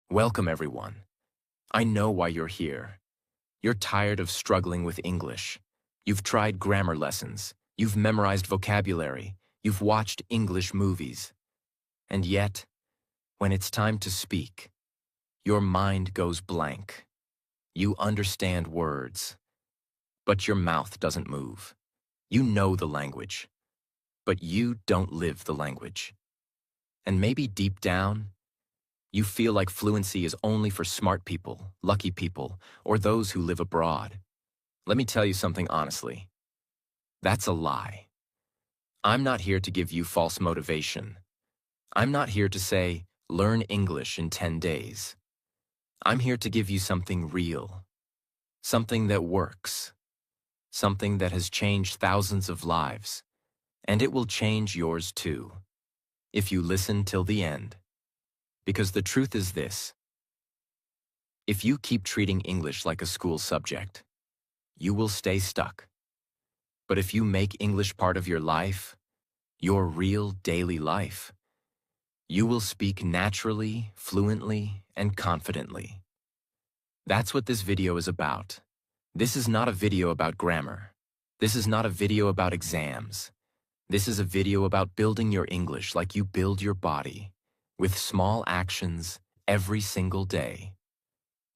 Welcome, everyone. I know why you're here. You're tired of struggling with English. You've tried grammar lessons. You've memorized vocabulary. You've watched English movies. And yet, when it's time to speak, your mind goes blank. You understand words, but your mouth doesn't move. You know the language, but you don't live the language. And maybe deep down, you feel like fluency is only for smart people, lucky people, or those who live abroad. Let me tell you something honestly. That's a lie. I'm not here to give you false motivation. I'm not here to say, learn English in 10 days. I'm here to give you something real, something that works, something that has changed thousands of lives, and it will change yours too, if you listen till the end. Because the truth is this: if you keep treating English like a school subject, you will stay stuck. But if you make English part of your life, your real daily life, you will speak naturally, fluently, and confidently. That's what this video is about. This is not a video about grammar. This is not a video about exams. This is a video about building your English like you build your body, with small actions every single day.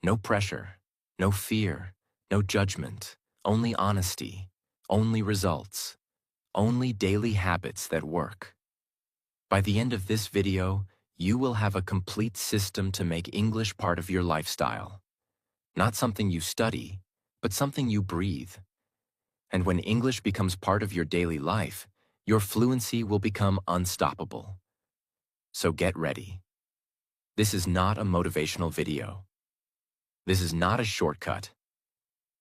No pressure, no fear, no judgment, only honesty, only results, only daily habits that work. By the end of this video, you will have a complete system to make English part of your lifestyle. Not something you study, but something you breathe. And when English becomes part of your daily life, your fluency will become unstoppable. So get ready. This is not a motivational video. This is not a shortcut.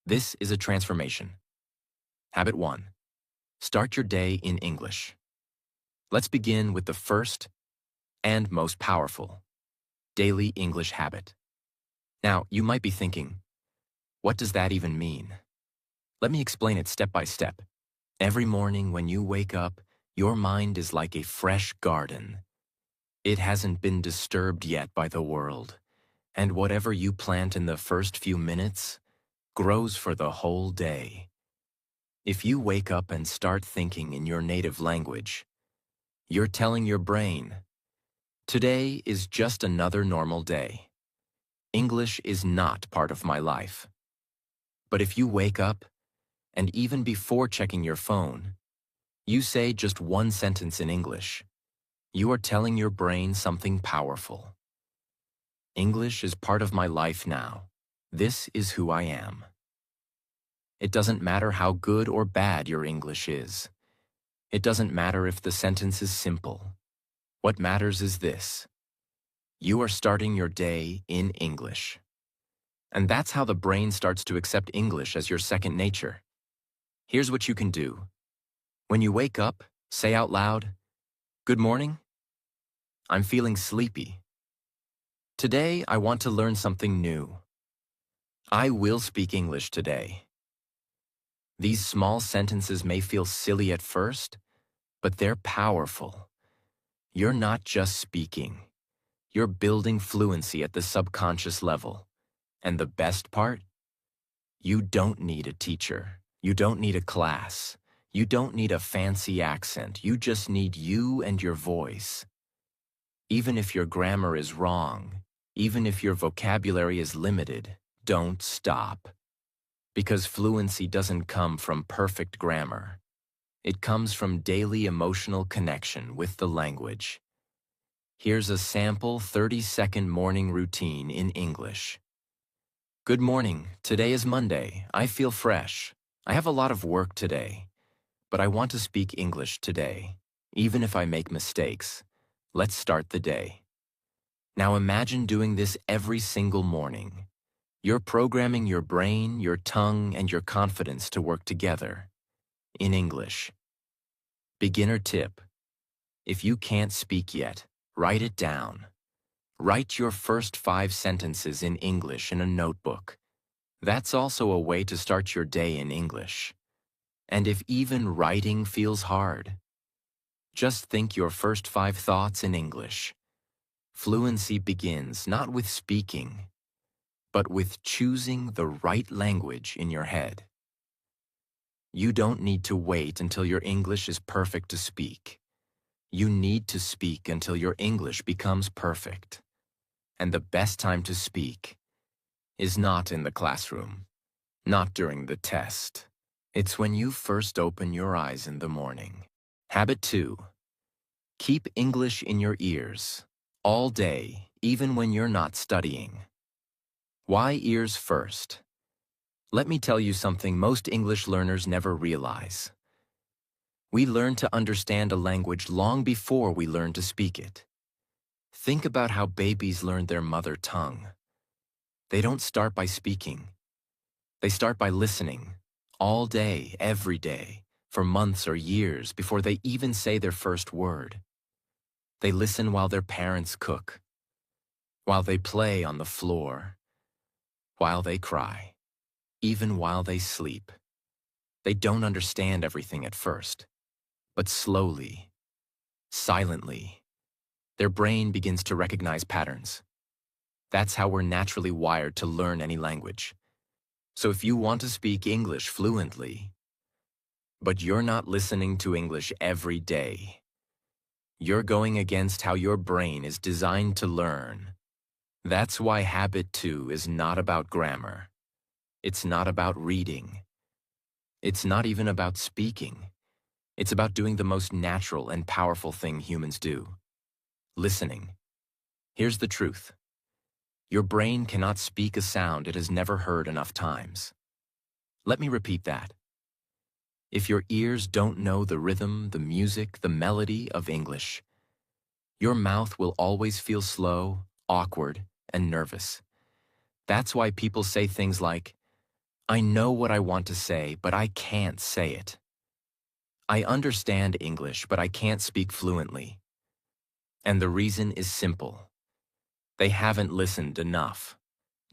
This is a transformation. Habit 1. Start your day in English. Let's begin with the first and most powerful, daily English habit. Now, you might be thinking, what does that even mean? Let me explain it step by step. Every morning when you wake up, your mind is like a fresh garden. It hasn't been disturbed yet by the world, and whatever you plant in the first few minutes grows for the whole day. If you wake up and start thinking in your native language, you're telling your brain, today is just another normal day. English is not part of my life. But if you wake up, and even before checking your phone, you say just one sentence in English, you are telling your brain something powerful. English is part of my life now. This is who I am. It doesn't matter how good or bad your English is. It doesn't matter if the sentence is simple. What matters is this: you are starting your day in English. And that's how the brain starts to accept English as your second nature. Here's what you can do. When you wake up, say out loud, "Good morning. I'm feeling sleepy. Today, I want to learn something new. I will speak English today." These small sentences may feel silly at first, but they're powerful. You're not just speaking. You're building fluency at the subconscious level. And the best part? You don't need a teacher. You don't need a class. You don't need a fancy accent. You just need you and your voice. Even if your grammar is wrong, even if your vocabulary is limited, don't stop. Because fluency doesn't come from perfect grammar. It comes from daily emotional connection with the language. Here's a sample 30-second morning routine in English. Good morning. Today is Monday. I feel fresh. I have a lot of work today, but I want to speak English today, even if I make mistakes. Let's start the day. Now imagine doing this every single morning. You're programming your brain, your tongue, and your confidence to work together in English. Beginner tip: if you can't speak yet, write it down. Write your first 5 sentences in English in a notebook. That's also a way to start your day in English. And if even writing feels hard, just think your first 5 thoughts in English. Fluency begins not with speaking, but with choosing the right language in your head. You don't need to wait until your English is perfect to speak. You need to speak until your English becomes perfect. And the best time to speak is not in the classroom, not during the test. It's when you first open your eyes in the morning. Habit 2. Keep English in your ears all day, even when you're not studying. Why ears first? Let me tell you something most English learners never realize. We learn to understand a language long before we learn to speak it. Think about how babies learn their mother tongue. They don't start by speaking. They start by listening, all day, every day, for months or years before they even say their first word. They listen while their parents cook, while they play on the floor, while they cry, even while they sleep. They don't understand everything at first, but slowly, silently, their brain begins to recognize patterns. That's how we're naturally wired to learn any language. So if you want to speak English fluently, but you're not listening to English every day, you're going against how your brain is designed to learn. That's why habit 2 is not about grammar. It's not about reading. It's not even about speaking. It's about doing the most natural and powerful thing humans do: listening. Here's the truth. Your brain cannot speak a sound it has never heard enough times. Let me repeat that. If your ears don't know the rhythm, the music, the melody of English, your mouth will always feel slow, awkward, and nervous. That's why people say things like, "I know what I want to say, but I can't say it. I understand English, but I can't speak fluently." And the reason is simple. They haven't listened enough.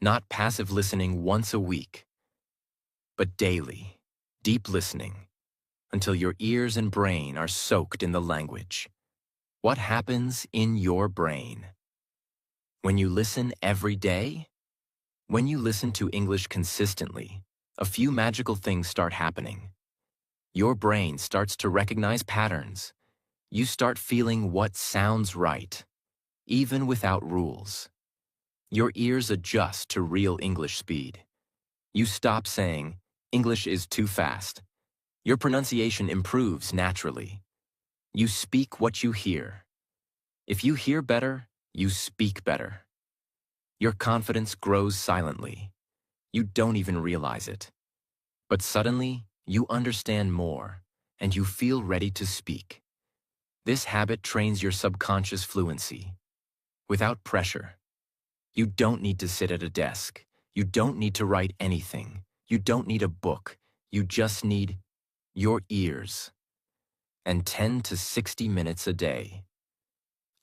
Not passive listening once a week, but daily, deep listening, until your ears and brain are soaked in the language. What happens in your brain? When you listen every day? When you listen to English consistently, a few magical things start happening. Your brain starts to recognize patterns. You start feeling what sounds right, even without rules. Your ears adjust to real English speed. You stop saying, "English is too fast." Your pronunciation improves naturally. You speak what you hear. If you hear better, you speak better. Your confidence grows silently. You don't even realize it. But suddenly, you understand more, and you feel ready to speak. This habit trains your subconscious fluency, without pressure. You don't need to sit at a desk. You don't need to write anything. You don't need a book. You just need your ears. And 10 to 60 minutes a day.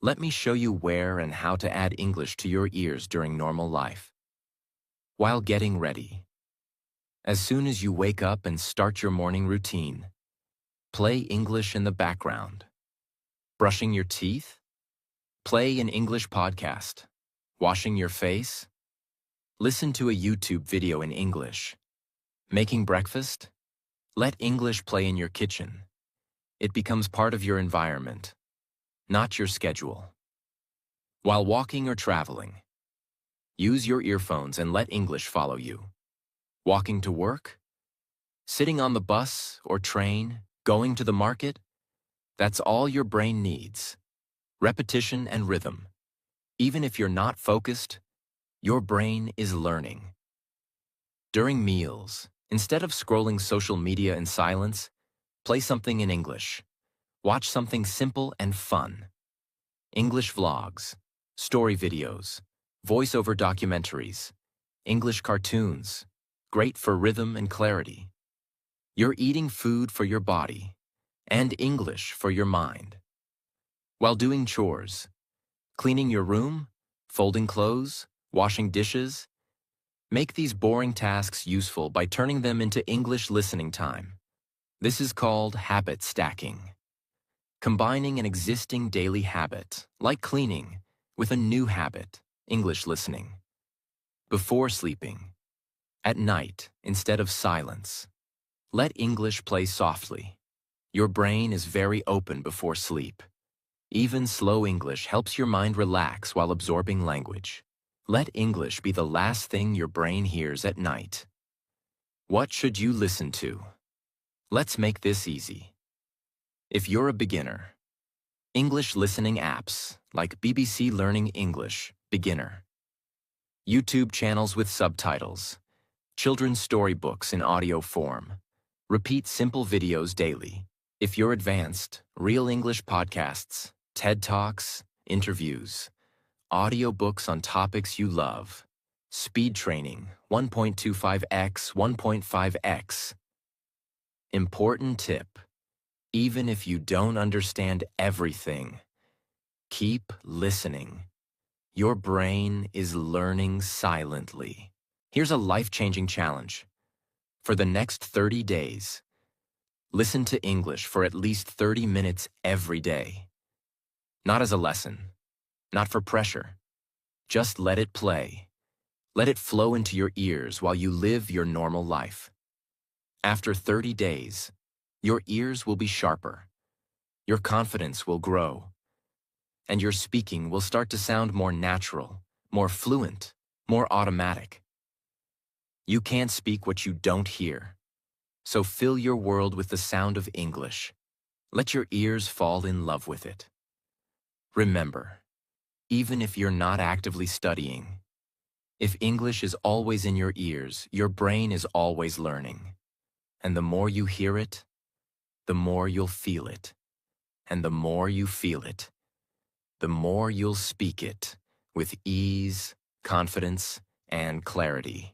Let me show you where and how to add English to your ears during normal life. While getting ready. As soon as you wake up and start your morning routine, play English in the background. Brushing your teeth? Play an English podcast. Washing your face? Listen to a YouTube video in English. Making breakfast? Let English play in your kitchen. It becomes part of your environment, not your schedule. While walking or traveling, use your earphones and let English follow you. Walking to work? Sitting on the bus or train? Going to the market? That's all your brain needs. Repetition and rhythm. Even if you're not focused, your brain is learning. During meals, instead of scrolling social media in silence, play something in English. Watch something simple and fun. English vlogs, story videos, voiceover documentaries, English cartoons, great for rhythm and clarity. You're eating food for your body and English for your mind. While doing chores, cleaning your room, folding clothes, washing dishes, make these boring tasks useful by turning them into English listening time. This is called habit stacking. Combining an existing daily habit, like cleaning, with a new habit, English listening. Before sleeping, at night, instead of silence, let English play softly. Your brain is very open before sleep. Even slow English helps your mind relax while absorbing language. Let English be the last thing your brain hears at night. What should you listen to? Let's make this easy. If you're a beginner, English listening apps like BBC Learning English Beginner, YouTube channels with subtitles, children's storybooks in audio form. Repeat simple videos daily. If you're advanced, Real English podcasts, TED Talks, interviews, audiobooks on topics you love, speed training, 1.25x, 1.5x. Important tip: even if you don't understand everything, keep listening. Your brain is learning silently. Here's a life-changing challenge. For the next 30 days, listen to English for at least 30 minutes every day. Not as a lesson, not for pressure. Just let it play. Let it flow into your ears while you live your normal life. After 30 days, your ears will be sharper, your confidence will grow, and your speaking will start to sound more natural, more fluent, more automatic. You can't speak what you don't hear, so fill your world with the sound of English. Let your ears fall in love with it. Remember, even if you're not actively studying, if English is always in your ears, your brain is always learning. And the more you hear it, the more you'll feel it. And the more you feel it, the more you'll speak it with ease, confidence, and clarity.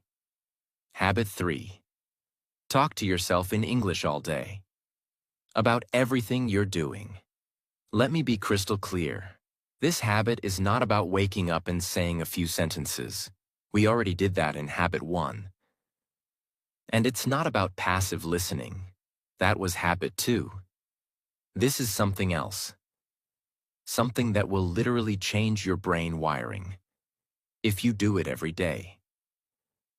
Habit 3. Talk to yourself in English all day. About everything you're doing. Let me be crystal clear. This habit is not about waking up and saying a few sentences. We already did that in Habit 1. And it's not about passive listening. That was Habit 2. This is something else. Something that will literally change your brain wiring, if you do it every day.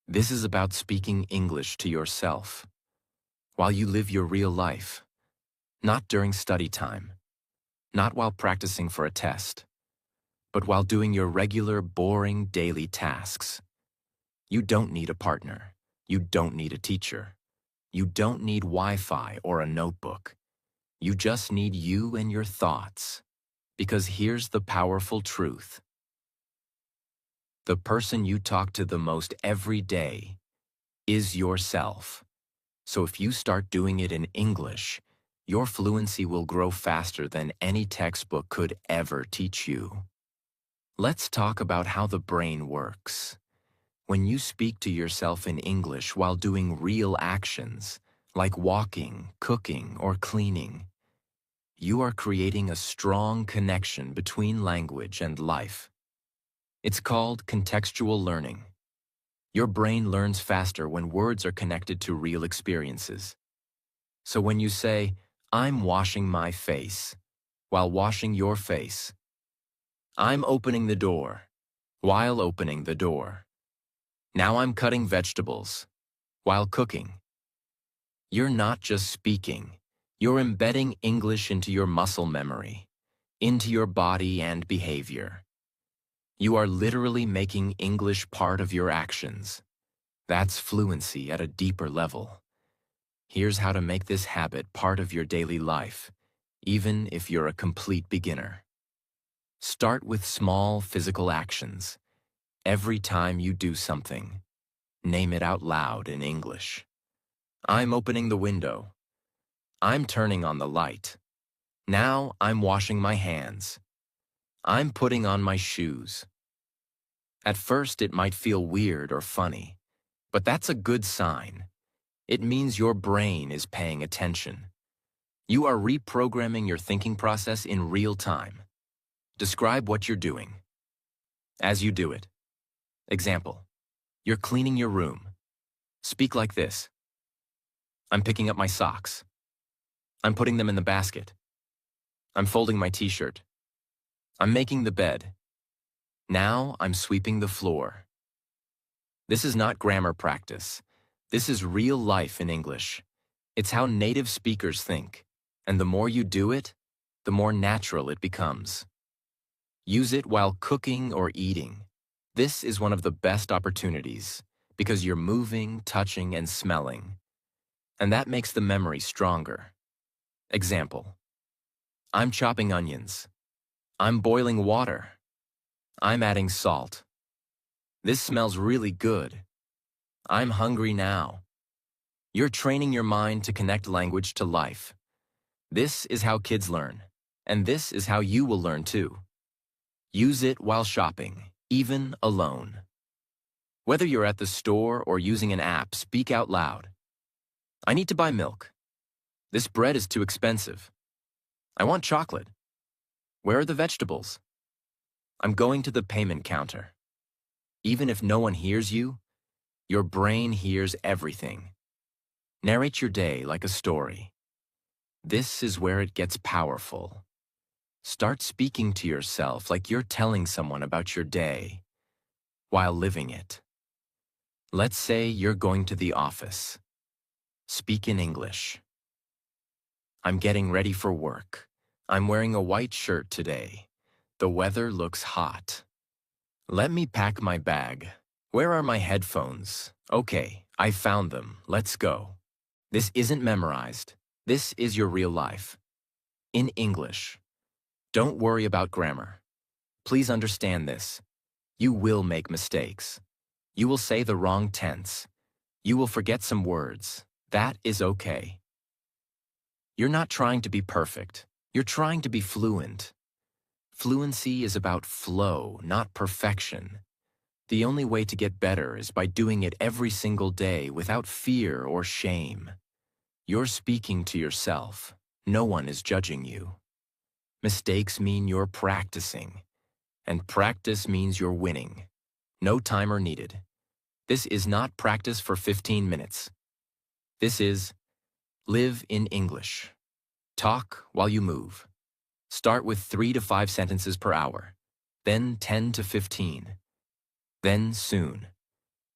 This is about speaking English to yourself, while you live your real life, not during study time, not while practicing for a test, but while doing your regular, boring daily tasks. You don't need a partner. You don't need a teacher. You don't need Wi-Fi or a notebook. You just need you and your thoughts. Because here's the powerful truth. The person you talk to the most every day is yourself. So if you start doing it in English, your fluency will grow faster than any textbook could ever teach you. Let's talk about how the brain works. When you speak to yourself in English while doing real actions, like walking, cooking, or cleaning, you are creating a strong connection between language and life. It's called contextual learning. Your brain learns faster when words are connected to real experiences. So when you say, "I'm washing my face," while washing your face, "I'm opening the door," while opening the door, "Now I'm cutting vegetables," while cooking, you're not just speaking. You're embedding English into your muscle memory, into your body and behavior. You are literally making English part of your actions. That's fluency at a deeper level. Here's how to make this habit part of your daily life, even if you're a complete beginner. Start with small physical actions. Every time you do something, name it out loud in English. I'm opening the window. I'm turning on the light. Now I'm washing my hands. I'm putting on my shoes. At first it might feel weird or funny, but that's a good sign. It means your brain is paying attention. You are reprogramming your thinking process in real time. Describe what you're doing as you do it. Example: you're cleaning your room. Speak like this. I'm picking up my socks. I'm putting them in the basket. I'm folding my t-shirt. I'm making the bed. Now I'm sweeping the floor. This is not grammar practice. This is real life in English. It's how native speakers think, and the more you do it, the more natural it becomes. Use it while cooking or eating. This is one of the best opportunities because you're moving, touching, and smelling. And that makes the memory stronger. Example: I'm chopping onions. I'm boiling water. I'm adding salt. This smells really good. I'm hungry now. You're training your mind to connect language to life. This is how kids learn, and this is how you will learn too. Use it while shopping, even alone. Whether you're at the store or using an app, speak out loud. I need to buy milk. This bread is too expensive. I want chocolate. Where are the vegetables? I'm going to the payment counter. Even if no one hears you, your brain hears everything. Narrate your day like a story. This is where it gets powerful. Start speaking to yourself like you're telling someone about your day while living it. Let's say you're going to the office. Speak in English. I'm getting ready for work. I'm wearing a white shirt today. The weather looks hot. Let me pack my bag. Where are my headphones? Okay, I found them. Let's go. This isn't memorized. This is your real life. In English. Don't worry about grammar. Please understand this. You will make mistakes. You will say the wrong tense. You will forget some words. That is okay. You're not trying to be perfect. You're trying to be fluent. Fluency is about flow, not perfection. The only way to get better is by doing it every single day without fear or shame. You're speaking to yourself. No one is judging you. Mistakes mean you're practicing, and practice means you're winning. No timer needed. This is not practice for 15 minutes. This is live in English. Talk while you move. Start with 3 to 5 sentences per hour, then 10 to 15. Then soon.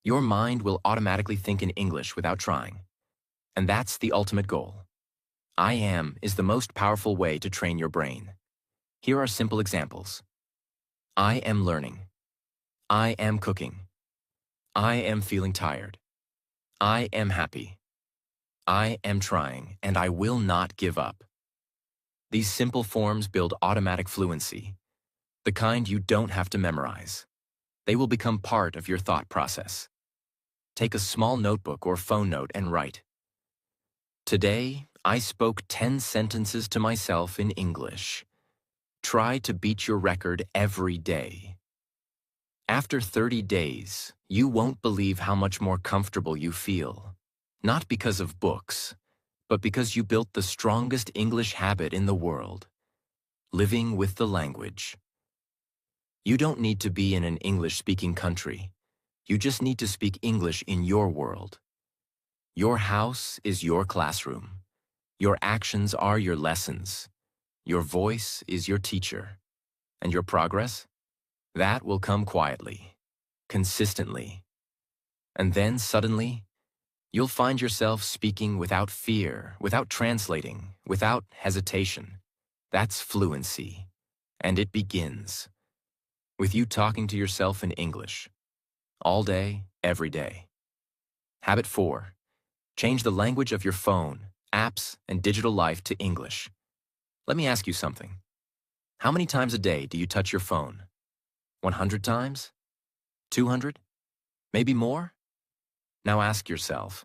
Your mind will automatically think in English without trying. And that's the ultimate goal. I am is the most powerful way to train your brain. Here are simple examples. I am learning. I am cooking. I am feeling tired. I am happy. I am trying, and I will not give up. These simple forms build automatic fluency, the kind you don't have to memorize. They will become part of your thought process. Take a small notebook or phone note and write. Today, I spoke 10 sentences to myself in English. Try to beat your record every day. After 30 days, you won't believe how much more comfortable you feel. Not because of books, but because you built the strongest English habit in the world, living with the language. You don't need to be in an English-speaking country. You just need to speak English in your world. Your house is your classroom. Your actions are your lessons. Your voice is your teacher. And your progress? That will come quietly, consistently. And then suddenly, you'll find yourself speaking without fear, without translating, without hesitation. That's fluency. And it begins with you talking to yourself in English, all day, every day. Habit 4. Change the language of your phone, apps, and digital life to English. Let me ask you something. How many times a day do you touch your phone? 100 times? 200? Maybe more? Now ask yourself,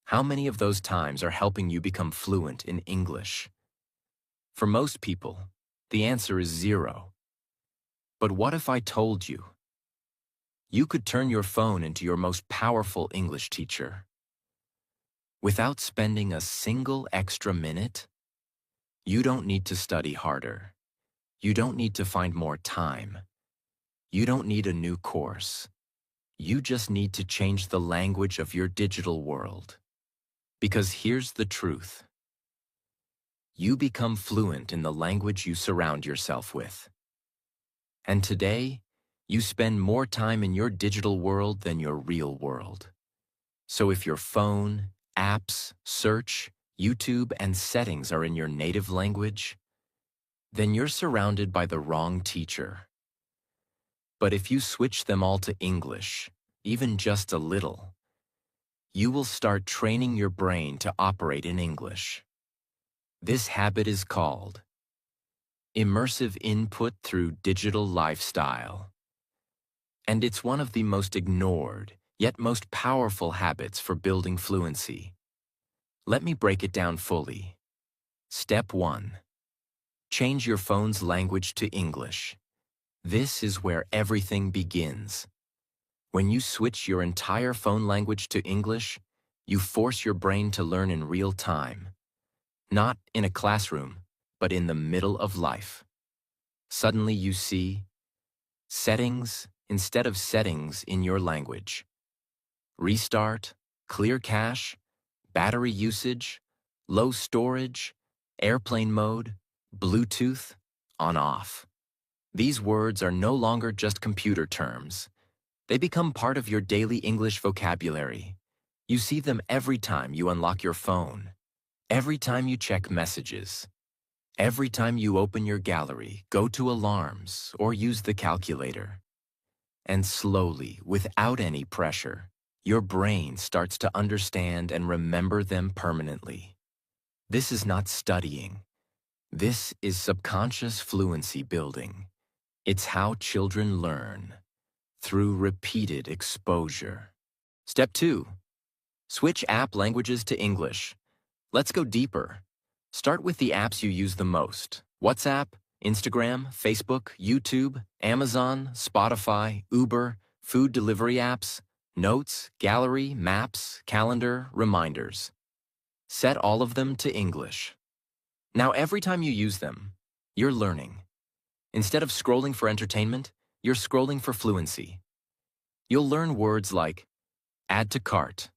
how many of those times are helping you become fluent in English? For most people, the answer is 0. But what if I told you? You could turn your phone into your most powerful English teacher. Without spending a single extra minute, you don't need to study harder. You don't need to find more time. You don't need a new course. You just need to change the language of your digital world. Because here's the truth. You become fluent in the language you surround yourself with. And today, You spend more time in your digital world than your real world. So if your phone, apps, search, YouTube, and settings are in your native language, then you're surrounded by the wrong teacher. But if you switch them all to English, even just a little, you will start training your brain to operate in English. This habit is called immersive input through digital lifestyle. And it's one of the most ignored, yet most powerful habits for building fluency. Let me break it down fully. Step 1. Change your phone's language to English. This is where everything begins. When you switch your entire phone language to English, you force your brain to learn in real time. Not in a classroom, but in the middle of life. Suddenly you see settings instead of settings in your language. Restart, clear cache, battery usage, low storage, airplane mode, Bluetooth, on-off. These words are no longer just computer terms. They become part of your daily English vocabulary. You see them every time you unlock your phone, every time you check messages, every time you open your gallery, go to alarms, or use the calculator. And slowly, without any pressure, your brain starts to understand and remember them permanently. This is not studying. This is subconscious fluency building. It's how children learn, through repeated exposure. Step 2. Switch app languages to English. Let's go deeper. Start with the apps you use the most. WhatsApp, Instagram, Facebook, YouTube, Amazon, Spotify, Uber, food delivery apps, notes, gallery, maps, calendar, reminders. Set all of them to English. Now every time you use them, you're learning. Instead of scrolling for entertainment, you're scrolling for fluency. You'll learn words like add to cart,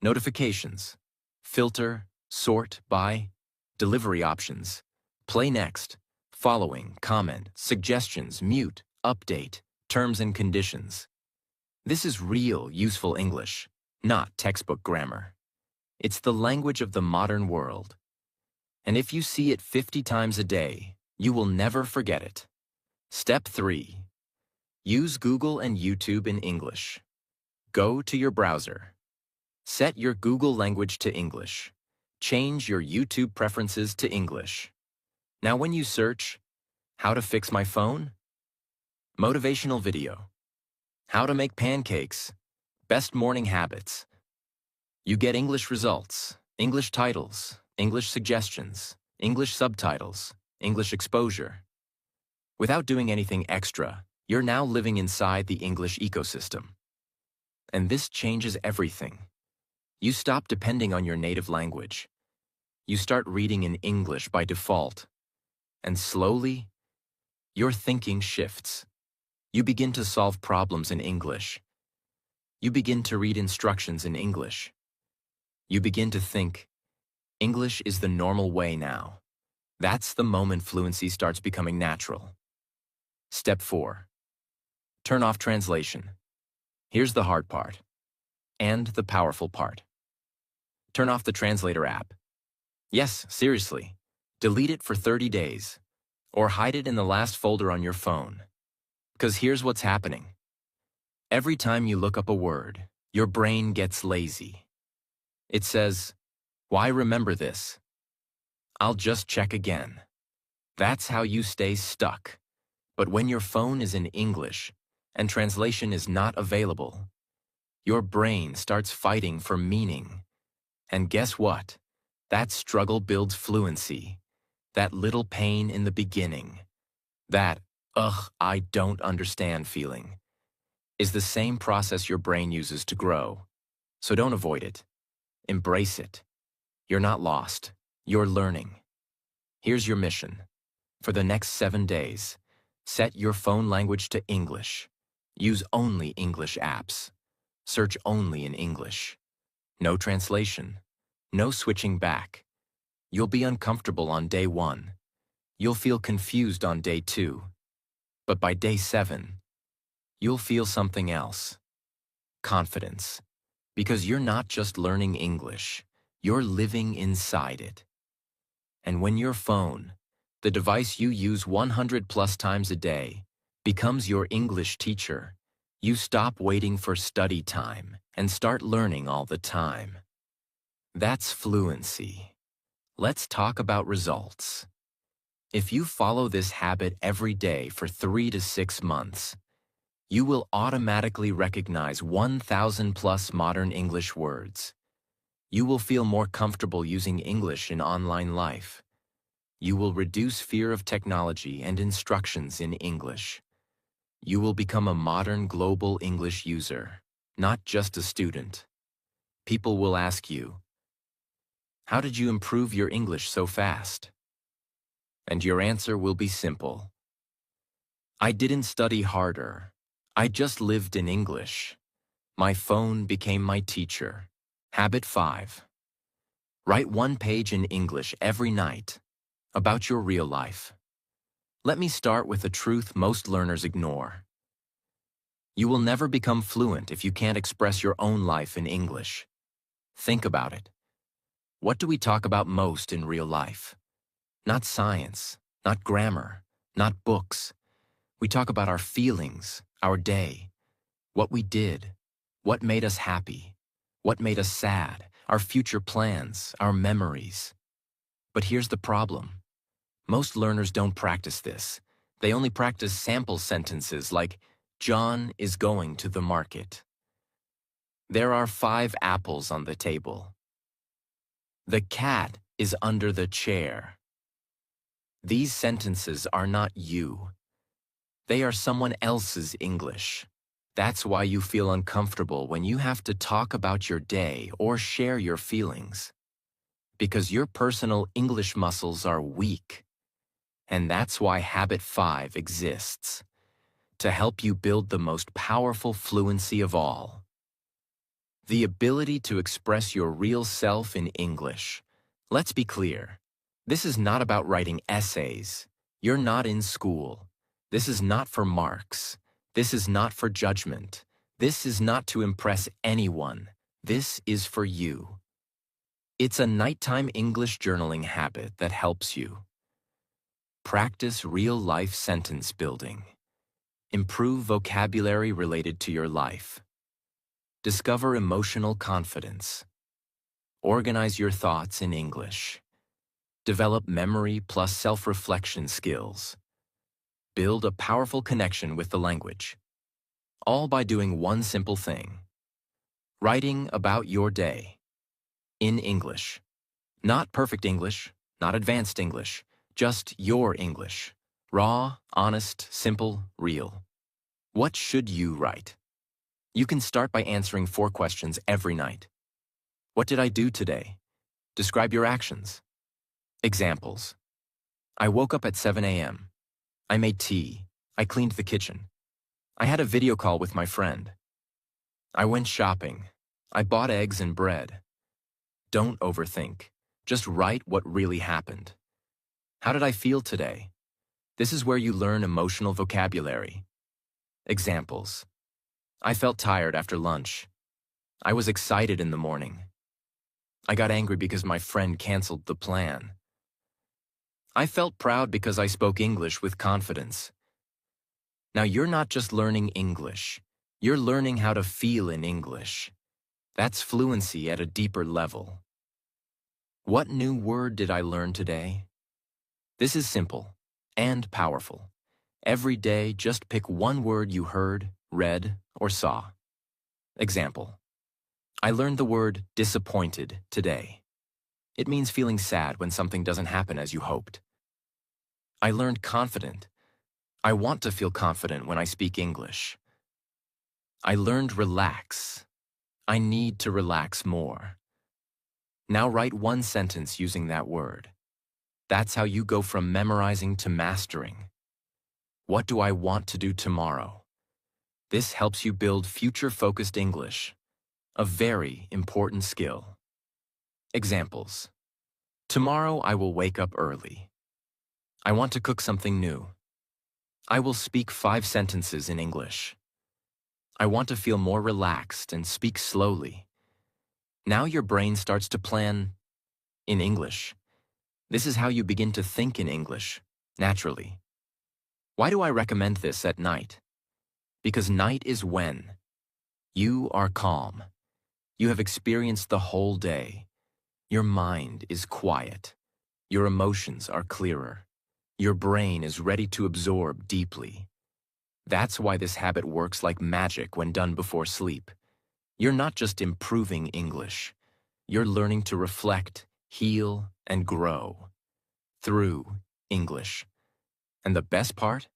notifications, filter, sort by, delivery options, play next, following, comment, suggestions, mute, update, terms and conditions. This is real, useful English, not textbook grammar. It's the language of the modern world. And if you see it 50 times a day, you will never forget it. Step 3. Use Google and YouTube in English. Go to your browser. Set your Google language to English. Change your YouTube preferences to English. Now when you search, how to fix my phone? Motivational video. How to make pancakes? Best morning habits. You get English results, English titles, English suggestions, English subtitles, English exposure. Without doing anything extra, you're now living inside the English ecosystem. And this changes everything. You stop depending on your native language. You start reading in English by default. And slowly, your thinking shifts. You begin to solve problems in English. You begin to read instructions in English. You begin to think, English is the normal way now. That's the moment fluency starts becoming natural. Step 4. Turn off translation. Here's the hard part, and the powerful part. Turn off the translator app. Yes, seriously. Delete it for 30 days, or hide it in the last folder on your phone. Because here's what's happening. Every time you look up a word, your brain gets lazy. It says, why remember this? I'll just check again. That's how you stay stuck. But when your phone is in English and translation is not available, your brain starts fighting for meaning. And guess what? That struggle builds fluency. That little pain in the beginning, that, I don't understand feeling, is the same process your brain uses to grow. So don't avoid it. Embrace it. You're not lost. You're learning. Here's your mission. For the next 7 days, set your phone language to English. Use only English apps. Search only in English. No translation. No switching back. You'll be uncomfortable on day 1. You'll feel confused on day 2. But by day 7, you'll feel something else: confidence. Because you're not just learning English, you're living inside it. And when your phone, the device you use 100 plus times a day, becomes your English teacher, you stop waiting for study time and start learning all the time. That's fluency. Let's talk about results. If you follow this habit every day for 3 to 6 months, you will automatically recognize 1,000 plus modern English words. You will feel more comfortable using English in online life. You will reduce fear of technology and instructions in English. You will become a modern global English user, not just a student. People will ask you, "How did you improve your English so fast?" And your answer will be simple: "I didn't study harder. I just lived in English. My phone became my teacher." Habit 5. Write one page in English every night about your real life. Let me start with a truth most learners ignore. You will never become fluent if you can't express your own life in English. Think about it. What do we talk about most in real life? Not science, not grammar, not books. We talk about our feelings, our day, what we did, what made us happy, what made us sad, our future plans, our memories. But here's the problem. Most learners don't practice this. They only practice sample sentences like, "John is going to the market." "There are 5 apples on the table." "The cat is under the chair." These sentences are not you. They are someone else's English. That's why you feel uncomfortable when you have to talk about your day or share your feelings. Because your personal English muscles are weak. And that's why Habit 5 exists, to help you build the most powerful fluency of all. The ability to express your real self in English. Let's be clear. This is not about writing essays. You're not in school. This is not for marks. This is not for judgment. This is not to impress anyone. This is for you. It's a nighttime English journaling habit that helps you. Practice real-life sentence building. Improve vocabulary related to your life. Discover emotional confidence. Organize your thoughts in English. Develop memory plus self-reflection skills. Build a powerful connection with the language. All by doing one simple thing: writing about your day. In English. Not perfect English, not advanced English, just your English. Raw, honest, simple, real. What should you write? You can start by answering 4 questions every night. What did I do today? Describe your actions. Examples. I woke up at 7 a.m. I made tea. I cleaned the kitchen. I had a video call with my friend. I went shopping. I bought eggs and bread. Don't overthink. Just write what really happened. How did I feel today? This is where you learn emotional vocabulary. Examples. I felt tired after lunch. I was excited in the morning. I got angry because my friend canceled the plan. I felt proud because I spoke English with confidence. Now you're not just learning English. You're learning how to feel in English. That's fluency at a deeper level. What new word did I learn today? This is simple and powerful. Every day, just pick one word you heard, read, or saw. Example. I learned the word disappointed today. It means feeling sad when something doesn't happen as you hoped. I learned confident. I want to feel confident when I speak English. I learned relax. I need to relax more. Now write one sentence using that word. That's how you go from memorizing to mastering. What do I want to do tomorrow? This helps you build future-focused English, a very important skill. Examples. Tomorrow I will wake up early. I want to cook something new. I will speak 5 sentences in English. I want to feel more relaxed and speak slowly. Now your brain starts to plan in English. This is how you begin to think in English, naturally. Why do I recommend this at night? Because night is when you are calm. You have experienced the whole day. Your mind is quiet. Your emotions are clearer. Your brain is ready to absorb deeply. That's why this habit works like magic when done before sleep. You're not just improving English. You're learning to reflect, heal, and grow through English. And the best part?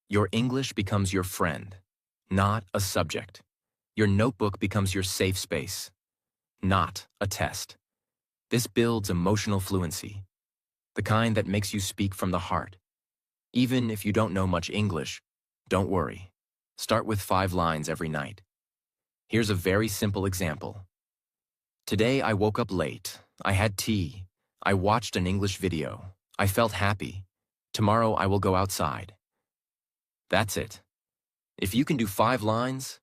Your English becomes your friend, not a subject. Your notebook becomes your safe space, not a test. This builds emotional fluency, the kind that makes you speak from the heart. Even if you don't know much English, don't worry. Start with 5 lines every night. Here's a very simple example. Today I woke up late. I had tea. I watched an English video. I felt happy. Tomorrow I will go outside. That's it. If you can do 5 lines,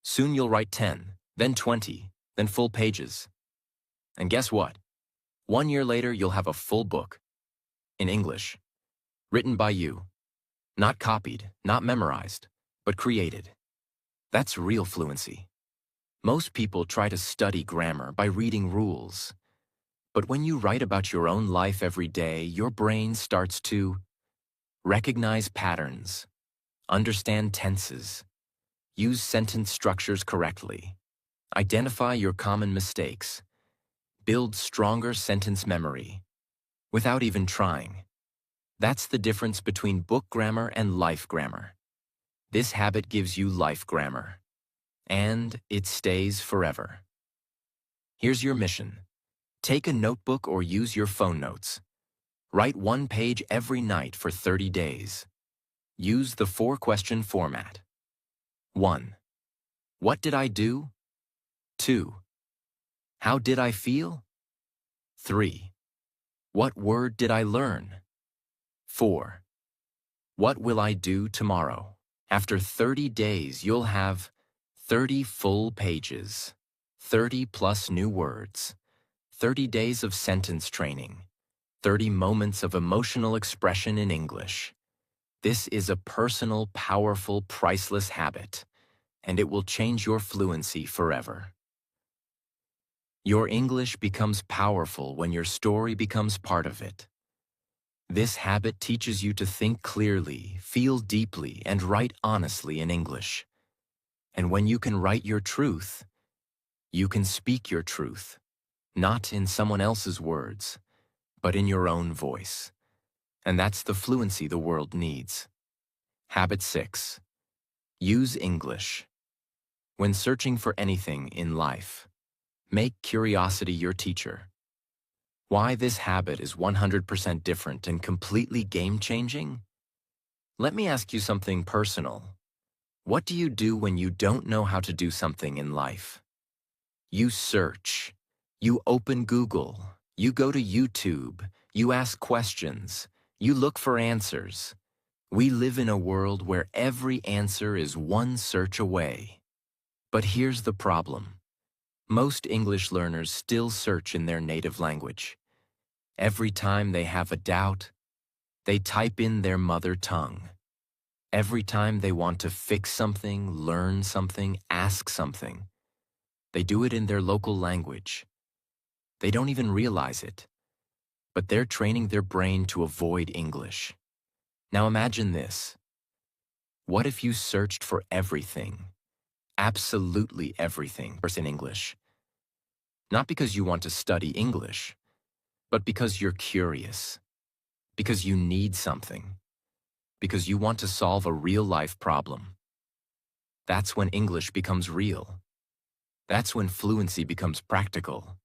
soon you'll write 10, then 20, then full pages. And guess what? 1 year later, you'll have a full book in English, written by you. Not copied, not memorized, but created. That's real fluency. Most people try to study grammar by reading rules. But when you write about your own life every day, your brain starts to recognize patterns, understand tenses, use sentence structures correctly, identify your common mistakes, build stronger sentence memory, without even trying. That's the difference between book grammar and life grammar. This habit gives you life grammar, and it stays forever. Here's your mission. Take a notebook or use your phone notes. Write 1 page every night for 30 days. Use the 4-question format. 1. What did I do? 2. How did I feel? 3. What word did I learn? 4. What will I do tomorrow? After 30 days, you'll have 30 full pages, 30 plus new words, 30 days of sentence training, 30 moments of emotional expression in English. This is a personal, powerful, priceless habit, and it will change your fluency forever. Your English becomes powerful when your story becomes part of it. This habit teaches you to think clearly, feel deeply, and write honestly in English. And when you can write your truth, you can speak your truth, not in someone else's words, but in your own voice. And that's the fluency the world needs. Habit 6. Use English. When searching for anything in life, make curiosity your teacher. Why this habit is 100% different and completely game-changing? Let me ask you something personal. What do you do when you don't know how to do something in life? You search. You open Google. You go to YouTube. You ask questions. You look for answers. We live in a world where every answer is one search away. But here's the problem. Most English learners still search in their native language. Every time they have a doubt, they type in their mother tongue. Every time they want to fix something, learn something, ask something, they do it in their local language. They don't even realize it, but they're training their brain to avoid English. Now imagine this. What if you searched for everything, absolutely everything, in English? Not because you want to study English, but because you're curious, because you need something, because you want to solve a real-life problem. That's when English becomes real. That's when fluency becomes practical.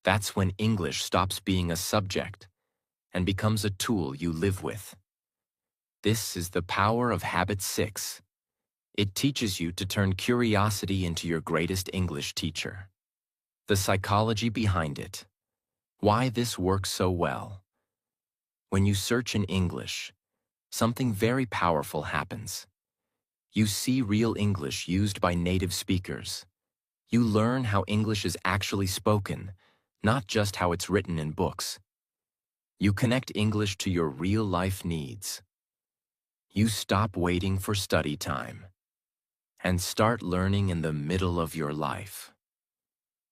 That's when English stops being a subject and becomes a tool you live with. This is the power of Habit 6. It teaches you to turn curiosity into your greatest English teacher. The psychology behind it. Why this works so well. When you search in English, something very powerful happens. You see real English used by native speakers. You learn how English is actually spoken, not just how it's written in books. You connect English to your real-life needs. You stop waiting for study time and start learning in the middle of your life.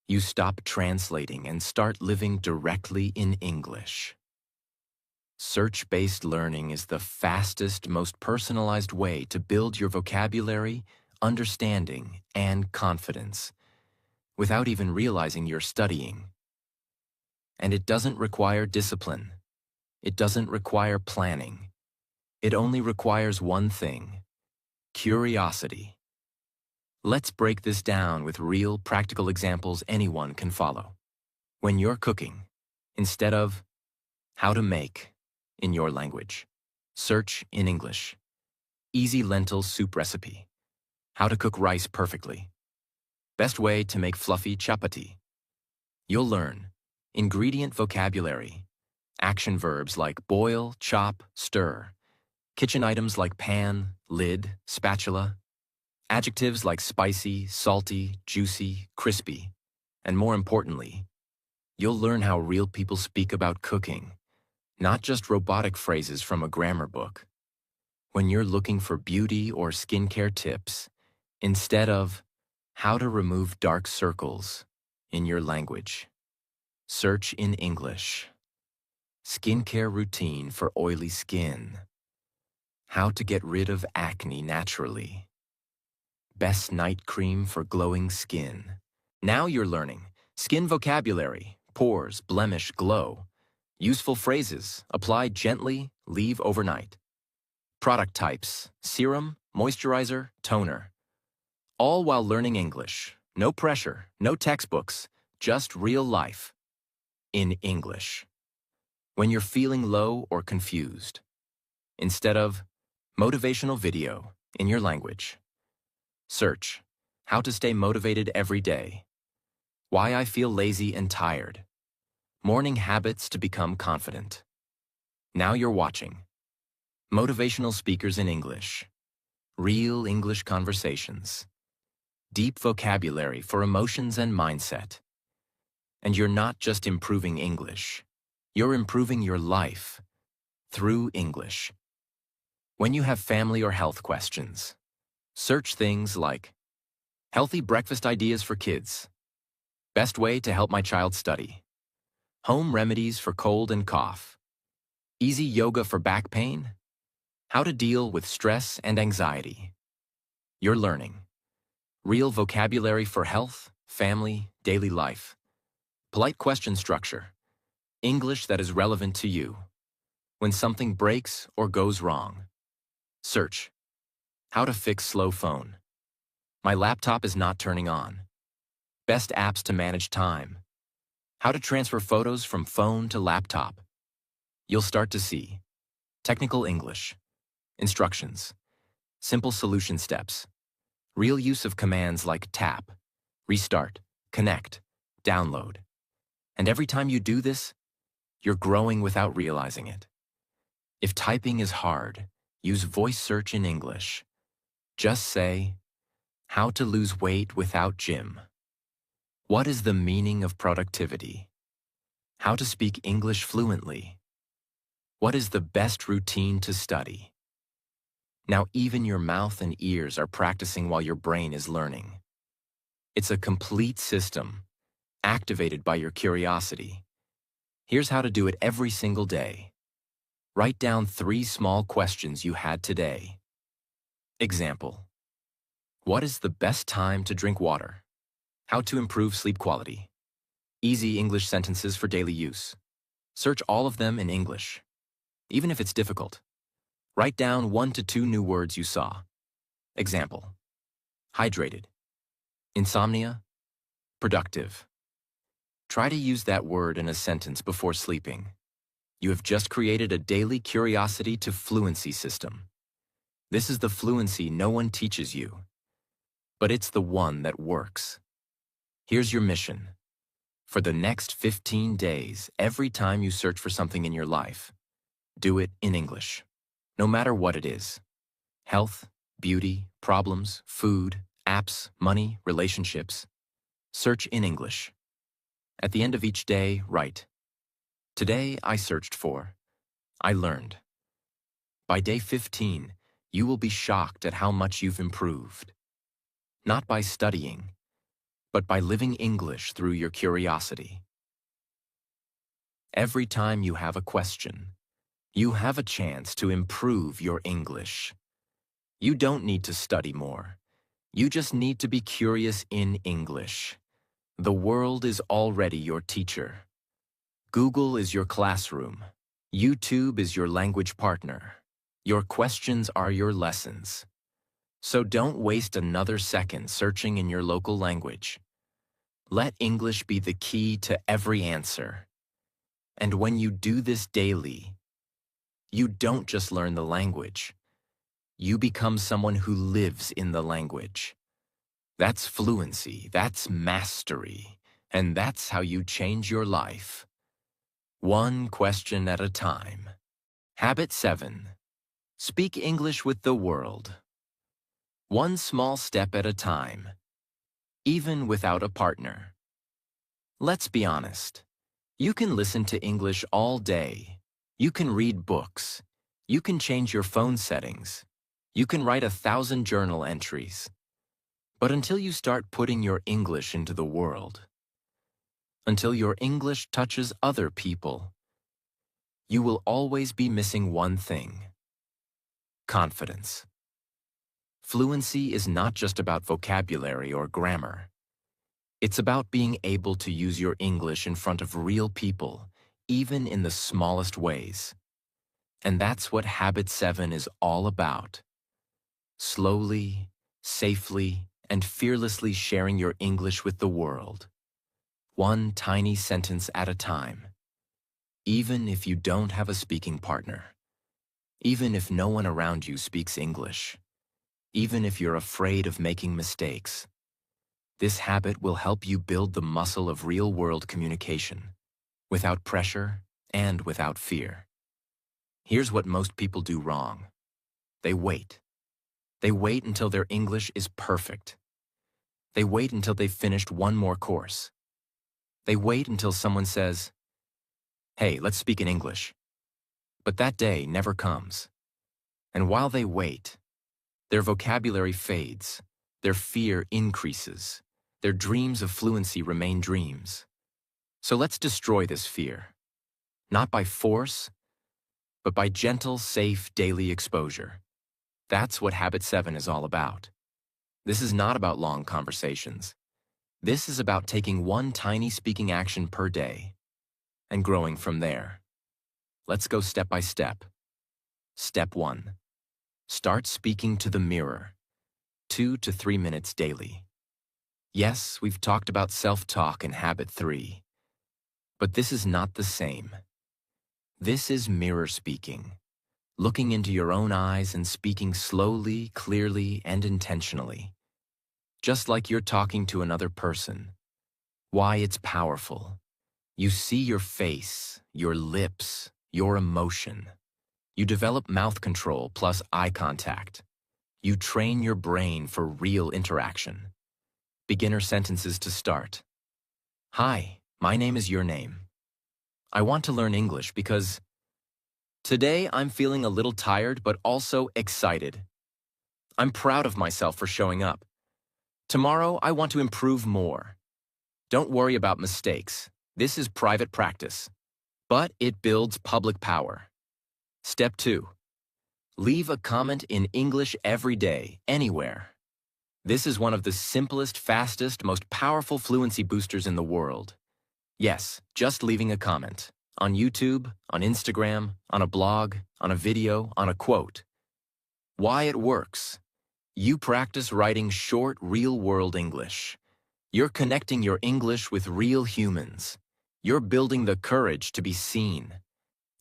You stop translating and start living directly in English. Search-based learning is the fastest, most personalized way to build your vocabulary, understanding, and confidence without even realizing you're studying. And it doesn't require discipline. It doesn't require planning. It only requires one thing: curiosity. Let's break this down with real, practical examples anyone can follow. When you're cooking, instead of how to make in your language, search in English. Easy lentil soup recipe. How to cook rice perfectly. Best way to make fluffy chapati. You'll learn ingredient vocabulary, action verbs like boil, chop, stir, kitchen items like pan, lid, spatula, adjectives like spicy, salty, juicy, crispy, and more importantly, you'll learn how real people speak about cooking, not just robotic phrases from a grammar book. When you're looking for beauty or skincare tips, instead of how to remove dark circles in your language, search in English. Skincare routine for oily skin. How to get rid of acne naturally. Best night cream for glowing skin. Now you're learning skin vocabulary, pores, blemish, glow. Useful phrases, apply gently, leave overnight. Product types, serum, moisturizer, toner. All while learning English. No pressure, no textbooks, just real life. In English. When you're feeling low or confused. Instead of motivational video in your language. Search how to stay motivated every day. Why I feel lazy and tired. Morning habits to become confident. Now you're watching. Motivational speakers in English. Real English conversations. Deep vocabulary for emotions and mindset. And you're not just improving English. You're improving your life through English. When you have family or health questions, search things like healthy breakfast ideas for kids, best way to help my child study, home remedies for cold and cough, easy yoga for back pain, how to deal with stress and anxiety. You're learning real vocabulary for health, family, daily life, polite question structure, English that is relevant to you. When something breaks or goes wrong, search how to fix slow phone. My laptop is not turning on. Best apps to manage time. How to transfer photos from phone to laptop. You'll start to see technical English, instructions, simple solution steps, real use of commands like tap, restart, connect, download. And every time you do this, you're growing without realizing it. If typing is hard, use voice search in English. Just say, how to lose weight without gym. What is the meaning of productivity? How to speak English fluently. What is the best routine to study? Now even your mouth and ears are practicing while your brain is learning. It's a complete system, activated by your curiosity. Here's how to do it every single day. Write down 3 small questions you had today. Example. What is the best time to drink water? How to improve sleep quality. Easy English sentences for daily use. Search all of them in English. Even if it's difficult. Write down 1 to 2 new words you saw. Example. Hydrated. Insomnia. Productive. Try to use that word in a sentence before sleeping. You have just created a daily curiosity to fluency system. This is the fluency no one teaches you, but it's the one that works. Here's your mission. For the next 15 days, every time you search for something in your life, do it in English, no matter what it is. Health, beauty, problems, food, apps, money, relationships. Search in English. At the end of each day, write, "Today I searched for, I learned." By day 15, you will be shocked at how much you've improved. Not by studying, but by living English through your curiosity. Every time you have a question, you have a chance to improve your English. You don't need to study more. You just need to be curious in English. The world is already your teacher. Google is your classroom. YouTube is your language partner. Your questions are your lessons. So don't waste another second searching in your local language. Let English be the key to every answer. And when you do this daily, you don't just learn the language. You become someone who lives in the language. That's fluency, that's mastery, and that's how you change your life. One question at a time. Habit 7. Speak English with the world. One small step at a time, even without a partner. Let's be honest. You can listen to English all day. You can read books. You can change your phone settings. You can write 1,000 journal entries. But until you start putting your English into the world, until your English touches other people, you will always be missing one thing: confidence. Fluency is not just about vocabulary or grammar. It's about being able to use your English in front of real people, even in the smallest ways. And that's what Habit 7 is all about. Slowly, safely, and fearlessly sharing your English with the world. One tiny sentence at a time. Even if you don't have a speaking partner. Even if no one around you speaks English. Even if you're afraid of making mistakes. This habit will help you build the muscle of real-world communication, without pressure and without fear. Here's what most people do wrong. They wait. They wait until their English is perfect. They wait until they've finished one more course. They wait until someone says, "Hey, let's speak in English." But that day never comes. And while they wait, their vocabulary fades, their fear increases, their dreams of fluency remain dreams. So let's destroy this fear. Not by force, but by gentle, safe, daily exposure. That's what Habit 7 is all about. This is not about long conversations. This is about taking one tiny speaking action per day and growing from there. Let's go step by step. Step 1. Start speaking to the mirror, 2 to 3 minutes daily. Yes, we've talked about self-talk in Habit 3, but this is not the same. This is mirror speaking, looking into your own eyes and speaking slowly, clearly, and intentionally, just like you're talking to another person. Why it's powerful. You see your face, your lips, your emotion. You develop mouth control plus eye contact. You train your brain for real interaction. Beginner sentences to start. Hi, my name is your name. I want to learn English because today I'm feeling a little tired but also excited. I'm proud of myself for showing up. Tomorrow I want to improve more. Don't worry about mistakes. This is private practice. But it builds public power. Step 2. Leave a comment in English every day, anywhere. This is one of the simplest, fastest, most powerful fluency boosters in the world. Yes, just leaving a comment. On YouTube, on Instagram, on a blog, on a video, on a quote. Why it works. You practice writing short, real-world English. You're connecting your English with real humans. You're building the courage to be seen.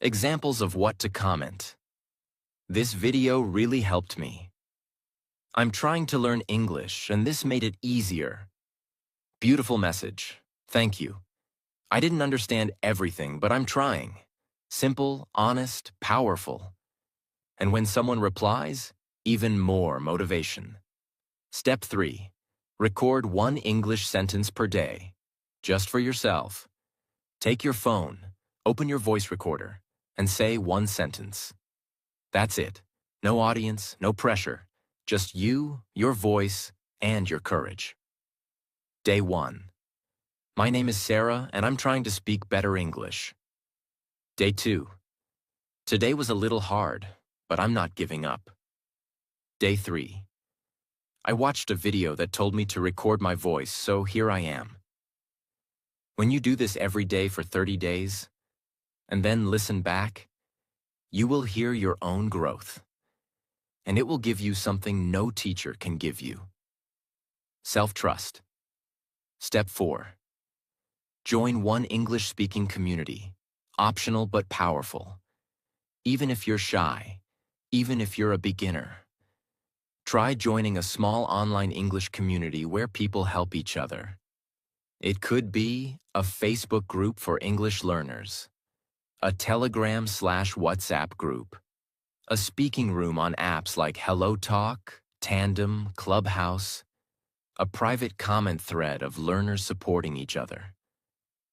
Examples of what to comment. This video really helped me. I'm trying to learn English, and this made it easier. Beautiful message. Thank you. I didn't understand everything, but I'm trying. Simple, honest, powerful. And when someone replies, even more motivation. Step 3. Record one English sentence per day, just for yourself. Take your phone, open your voice recorder, and say one sentence. That's it. No audience, no pressure. Just you, your voice, and your courage. Day 1. My name is Sarah, and I'm trying to speak better English. Day 2. Today was a little hard, but I'm not giving up. Day 3. I watched a video that told me to record my voice, so here I am. When you do this every day for 30 days, and then listen back, you will hear your own growth, and it will give you something no teacher can give you. Self-trust. Step 4. Join one English-speaking community, optional but powerful. Even if you're shy, even if you're a beginner, try joining a small online English community where people help each other. It could be a Facebook group for English learners, a Telegram/WhatsApp group, a speaking room on apps like HelloTalk, Tandem, Clubhouse, a private comment thread of learners supporting each other.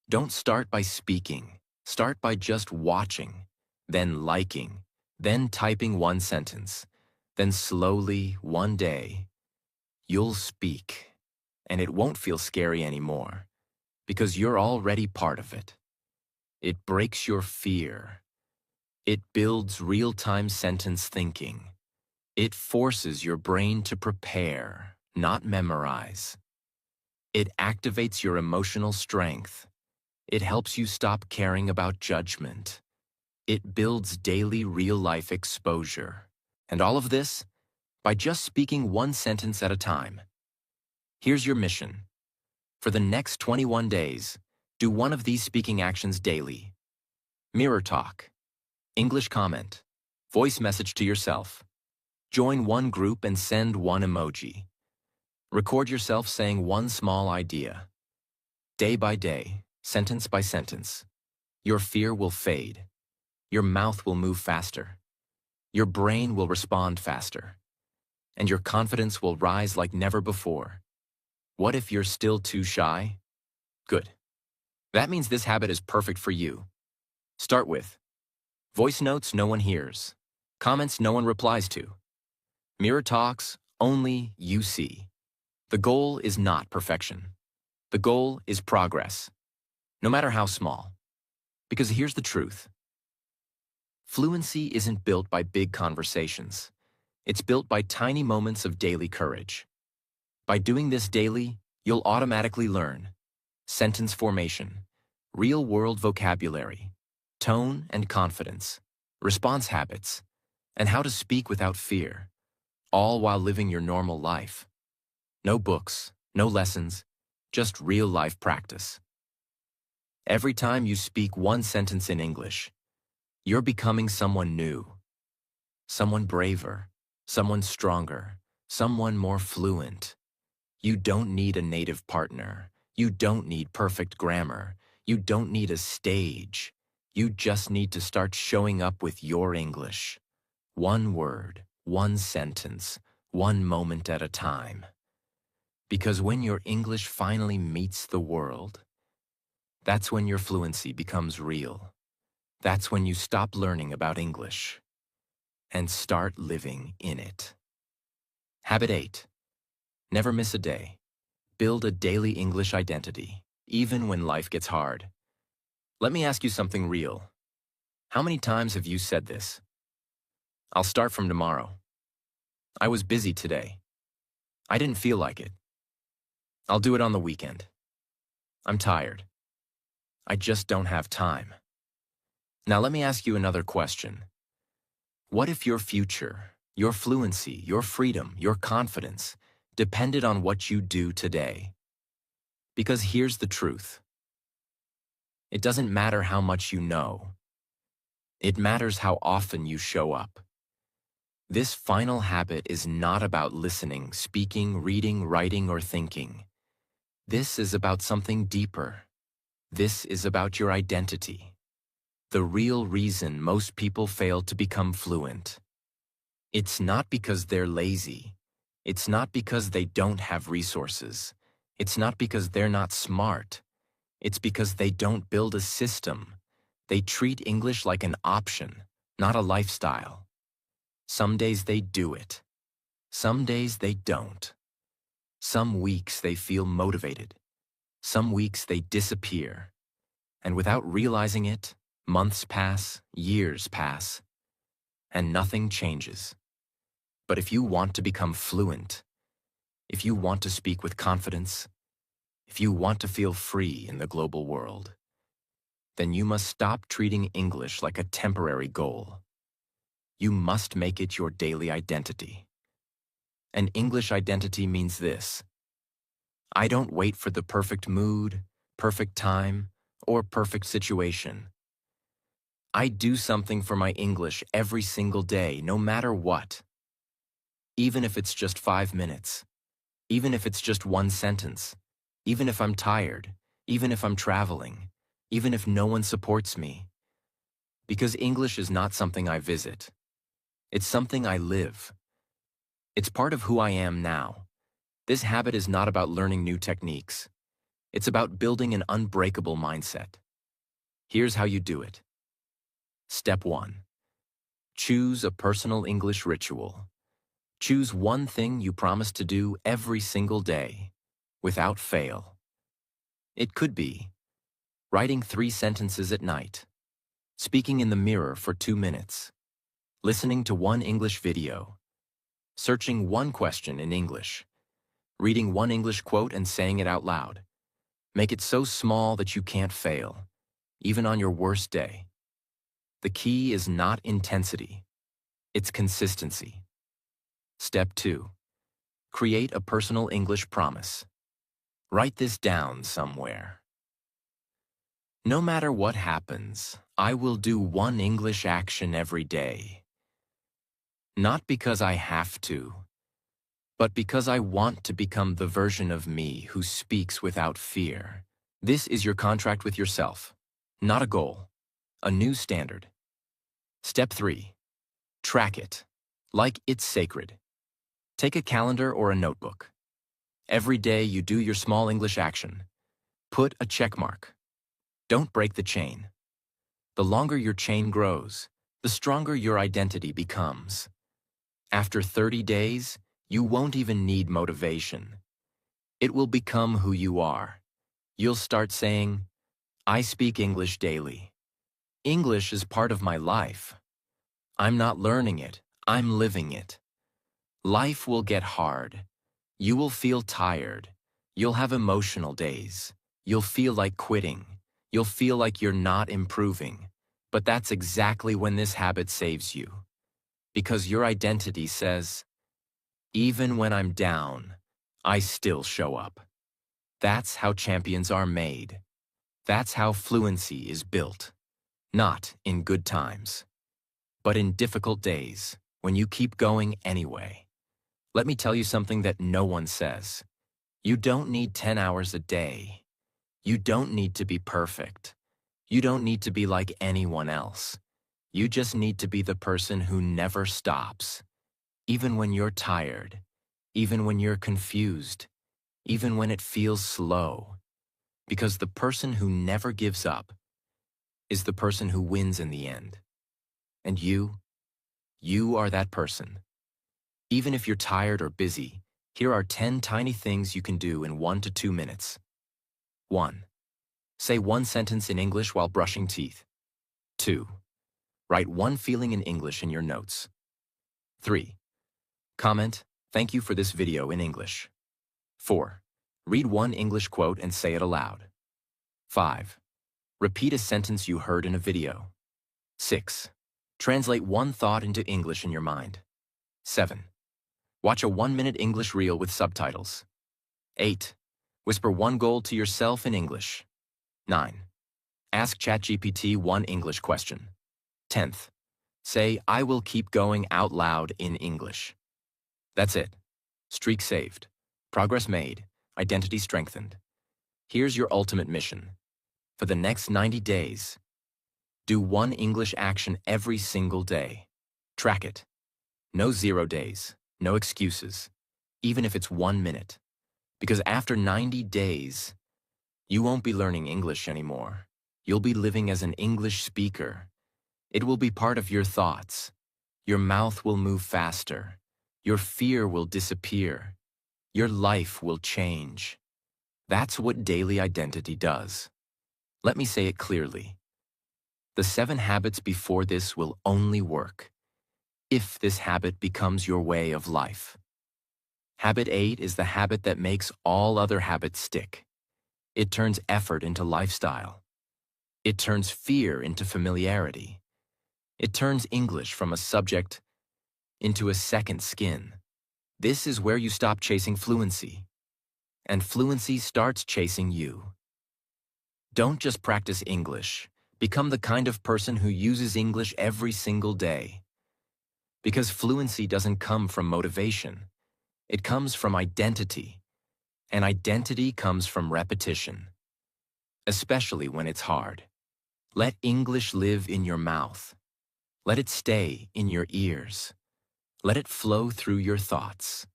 Don't start by speaking. Start by just watching, then liking, then typing one sentence. Then slowly, one day, you'll speak, and it won't feel scary anymore, because you're already part of it. It breaks your fear. It builds real-time sentence thinking. It forces your brain to prepare, not memorize. It activates your emotional strength. It helps you stop caring about judgment. It builds daily real-life exposure. And all of this by just speaking one sentence at a time. Here's your mission. For the next 21 days, do one of these speaking actions daily. Mirror talk, English comment, voice message to yourself. Join one group and send one emoji. Record yourself saying one small idea. Day by day, sentence by sentence, your fear will fade. Your mouth will move faster. Your brain will respond faster, and your confidence will rise like never before. What if you're still too shy? Good. That means this habit is perfect for you. Start with voice notes no one hears, comments no one replies to, mirror talks only you see. The goal is not perfection. The goal is progress, no matter how small. Because here's the truth. Fluency isn't built by big conversations. It's built by tiny moments of daily courage. By doing this daily, you'll automatically learn sentence formation, real-world vocabulary, tone and confidence, response habits, and how to speak without fear, all while living your normal life. No books, no lessons, just real-life practice. Every time you speak one sentence in English, you're becoming someone new, someone braver, someone stronger, someone more fluent. You don't need a native partner. You don't need perfect grammar. You don't need a stage. You just need to start showing up with your English. One word, one sentence, one moment at a time. Because when your English finally meets the world, that's when your fluency becomes real. That's when you stop learning about English and start living in it. Habit 8. Never miss a day. Build a daily English identity, even when life gets hard. Let me ask you something real. How many times have you said this? I'll start from tomorrow. I was busy today. I didn't feel like it. I'll do it on the weekend. I'm tired. I just don't have time. Now let me ask you another question. What if your future, your fluency, your freedom, your confidence depended on what you do today? Because here's the truth. It doesn't matter how much you know. It matters how often you show up. This final habit is not about listening, speaking, reading, writing, or thinking. This is about something deeper. This is about your identity. The real reason most people fail to become fluent. It's not because they're lazy. It's not because they don't have resources. It's not because they're not smart. It's because they don't build a system. They treat English like an option, not a lifestyle. Some days they do it. Some days they don't. Some weeks they feel motivated. Some weeks they disappear. And without realizing it, months pass, years pass, and nothing changes. But if you want to become fluent, if you want to speak with confidence, if you want to feel free in the global world, then you must stop treating English like a temporary goal. You must make it your daily identity. An English identity means this: I don't wait for the perfect mood, perfect time, or perfect situation. I do something for my English every single day, no matter what. Even if it's just 5 minutes, even if it's just one sentence, even if I'm tired, even if I'm traveling, even if no one supports me. Because English is not something I visit. It's something I live. It's part of who I am now. This habit is not about learning new techniques. It's about building an unbreakable mindset. Here's how you do it. Step 1. Choose a personal English ritual. Choose one thing you promise to do every single day, without fail. It could be writing 3 sentences at night, speaking in the mirror for 2 minutes, listening to one English video, searching one question in English, reading one English quote and saying it out loud. Make it so small that you can't fail, even on your worst day. The key is not intensity, it's consistency. Step 2. Create a personal English promise. Write this down somewhere. No matter what happens, I will do one English action every day. Not because I have to, but because I want to become the version of me who speaks without fear. This is your contract with yourself, not a goal, a new standard. Step 3. Track it, like it's sacred. Take a calendar or a notebook. Every day you do your small English action. Put a check mark. Don't break the chain. The longer your chain grows, the stronger your identity becomes. After 30 days, you won't even need motivation. It will become who you are. You'll start saying, I speak English daily. English is part of my life. I'm not learning it, I'm living it. Life will get hard. You will feel tired. You'll have emotional days. You'll feel like quitting. You'll feel like you're not improving. But that's exactly when this habit saves you. Because your identity says, even when I'm down, I still show up. That's how champions are made. That's how fluency is built. Not in good times, but in difficult days, when you keep going anyway. Let me tell you something that no one says. You don't need 10 hours a day. You don't need to be perfect. You don't need to be like anyone else. You just need to be the person who never stops. Even when you're tired, even when you're confused, even when it feels slow. Because the person who never gives up is the person who wins in the end. And you are that person. Even if you're tired or busy, here are 10 tiny things you can do in 1 to 2 minutes. 1. Say one sentence in English while brushing teeth. 2. Write one feeling in English in your notes. 3. Comment, thank you for this video in English. 4. Read one English quote and say it aloud. 5. Repeat a sentence you heard in a video. 6. Translate one thought into English in your mind. 7. Watch a 1-minute English reel with subtitles. 8. Whisper one goal to yourself in English. 9. Ask ChatGPT one English question. 10th. Say, I will keep going out loud in English. That's it. Streak saved. Progress made. Identity strengthened. Here's your ultimate mission. For the next 90 days, do one English action every single day. Track it. No 0 days, no excuses, even if it's 1 minute. Because after 90 days, you won't be learning English anymore. You'll be living as an English speaker. It will be part of your thoughts. Your mouth will move faster. Your fear will disappear. Your life will change. That's what daily identity does. Let me say it clearly. The 7 habits before this will only work if this habit becomes your way of life. Habit 8 is the habit that makes all other habits stick. It turns effort into lifestyle. It turns fear into familiarity. It turns English from a subject into a second skin. This is where you stop chasing fluency, and fluency starts chasing you. Don't just practice English. Become the kind of person who uses English every single day. Because fluency doesn't come from motivation. It comes from identity. And identity comes from repetition. Especially when it's hard. Let English live in your mouth. Let it stay in your ears. Let it flow through your thoughts.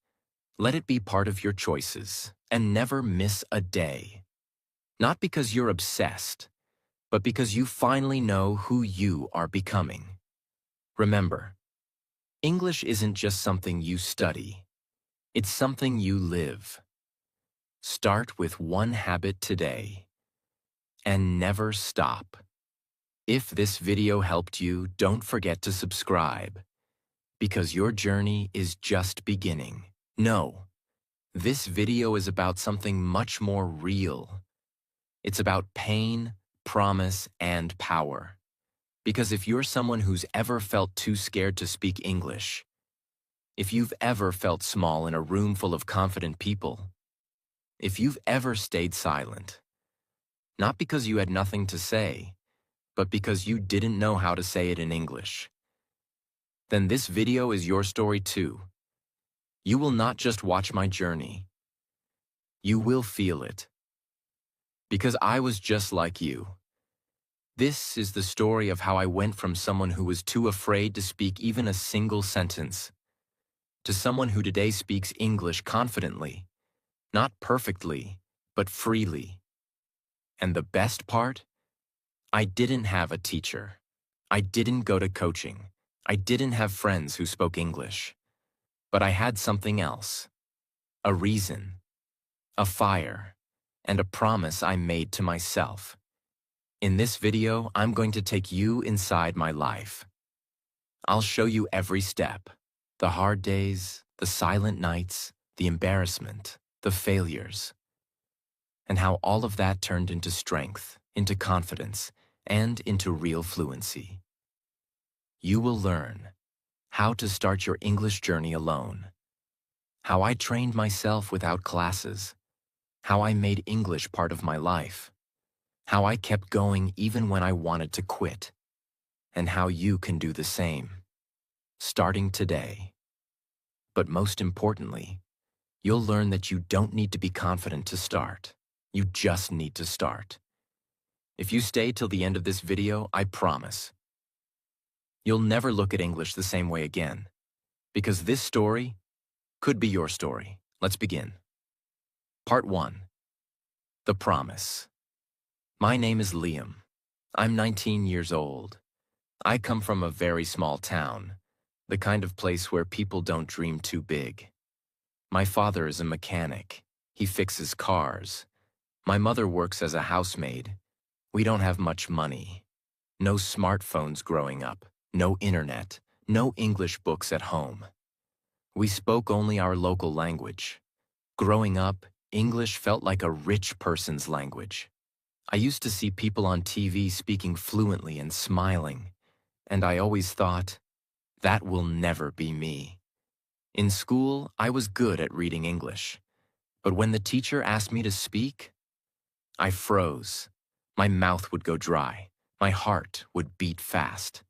Let it be part of your choices, and never miss a day. Not because you're obsessed, but because you finally know who you are becoming. Remember, English isn't just something you study. It's something you live. Start with one habit today, and never stop. If this video helped you, don't forget to subscribe, because your journey is just beginning. No, this video is about something much more real. It's about pain, promise, and power. Because if you're someone who's ever felt too scared to speak English, if you've ever felt small in a room full of confident people, if you've ever stayed silent, not because you had nothing to say, but because you didn't know how to say it in English, then this video is your story too. You will not just watch my journey. You will feel it. Because I was just like you. This is the story of how I went from someone who was too afraid to speak even a single sentence to someone who today speaks English confidently, not perfectly, but freely. And the best part? I didn't have a teacher. I didn't go to coaching. I didn't have friends who spoke English. But I had something else. A reason. A fire. And a promise I made to myself. In this video, I'm going to take you inside my life. I'll show you every step. The hard days, the silent nights, the embarrassment, the failures. And how all of that turned into strength, into confidence, and into real fluency. You will learn how to start your English journey alone. How I trained myself without classes. How I made English part of my life. How I kept going even when I wanted to quit. And how you can do the same. Starting today. But most importantly, you'll learn that you don't need to be confident to start. You just need to start. If you stay till the end of this video, I promise, you'll never look at English the same way again. Because this story could be your story. Let's begin. Part 1. The Promise. My name is Liam. I'm 19 years old. I come from a very small town, the kind of place where people don't dream too big. My father is a mechanic. He fixes cars. My mother works as a housemaid. We don't have much money. No smartphones growing up. No internet. No English books at home. We spoke only our local language. Growing up, English felt like a rich person's language. I used to see people on TV speaking fluently and smiling, and I always thought, that will never be me. In school, I was good at reading English, but when the teacher asked me to speak, I froze. My mouth would go dry. My heart would beat fast.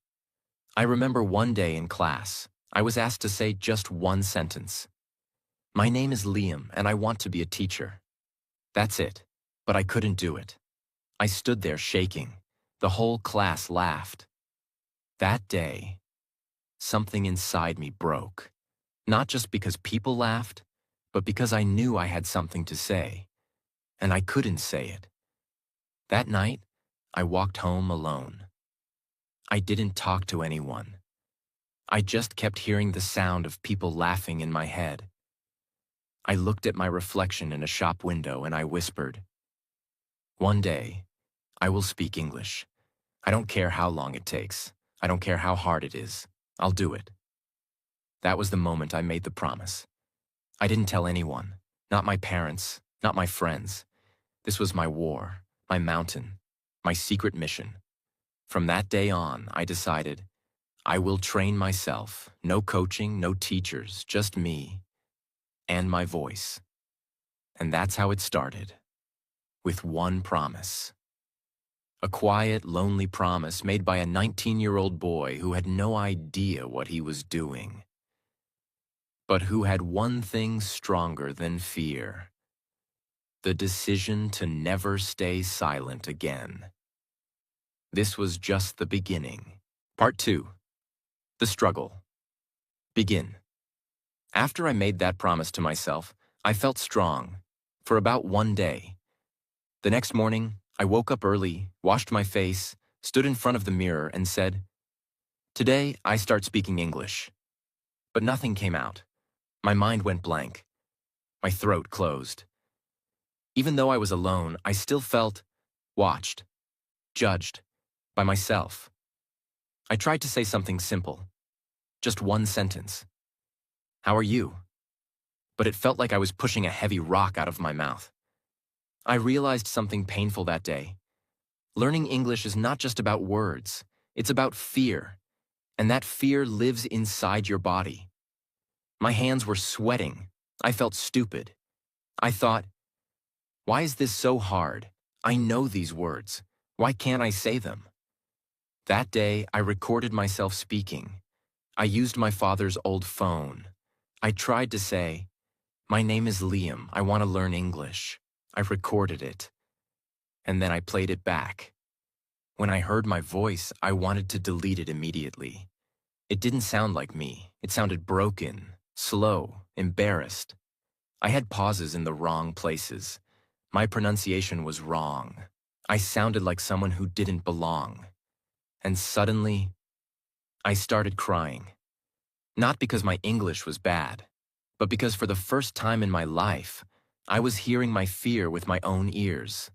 I remember one day in class, I was asked to say just one sentence. My name is Liam, and I want to be a teacher. That's it, but I couldn't do it. I stood there shaking. The whole class laughed. That day, something inside me broke. Not just because people laughed, but because I knew I had something to say, and I couldn't say it. That night, I walked home alone. I didn't talk to anyone. I just kept hearing the sound of people laughing in my head. I looked at my reflection in a shop window and I whispered, "One day, I will speak English. I don't care how long it takes. I don't care how hard it is. I'll do it." That was the moment I made the promise. I didn't tell anyone, not my parents, not my friends. This was my war, my mountain, my secret mission. From that day on, I decided, I will train myself. No coaching, no teachers, just me and my voice. And that's how it started, with one promise. A quiet, lonely promise made by a 19-year-old boy who had no idea what he was doing, but who had one thing stronger than fear: the decision to never stay silent again. This was just the beginning. Part 2. The struggle. Begin. After I made that promise to myself, I felt strong for about one day. The next morning, I woke up early, washed my face, stood in front of the mirror, and said, "Today, I start speaking English." But nothing came out. My mind went blank. My throat closed. Even though I was alone, I still felt watched, judged by myself. I tried to say something simple, just one sentence. "How are you?" But it felt like I was pushing a heavy rock out of my mouth. I realized something painful that day. Learning English is not just about words. It's about fear. And that fear lives inside your body. My hands were sweating. I felt stupid. I thought, why is this so hard? I know these words. Why can't I say them? That day, I recorded myself speaking. I used my father's old phone. I tried to say, "My name is Liam. I want to learn English." I recorded it. And then I played it back. When I heard my voice, I wanted to delete it immediately. It didn't sound like me. It sounded broken, slow, embarrassed. I had pauses in the wrong places. My pronunciation was wrong. I sounded like someone who didn't belong. And suddenly, I started crying. Not because my English was bad, but because for the first time in my life, I was hearing my fear with my own ears.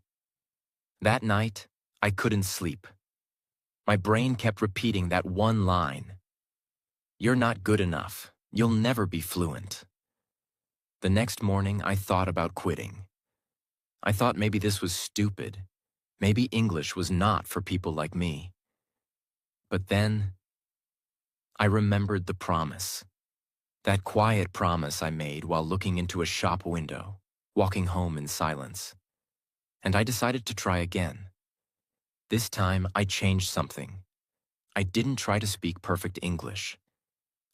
That night, I couldn't sleep. My brain kept repeating that one line: "You're not good enough. You'll never be fluent." The next morning, I thought about quitting. I thought maybe this was stupid. Maybe English was not for people like me. But then, I remembered the promise. That quiet promise I made while looking into a shop window, walking home in silence. And I decided to try again. This time, I changed something. I didn't try to speak perfect English.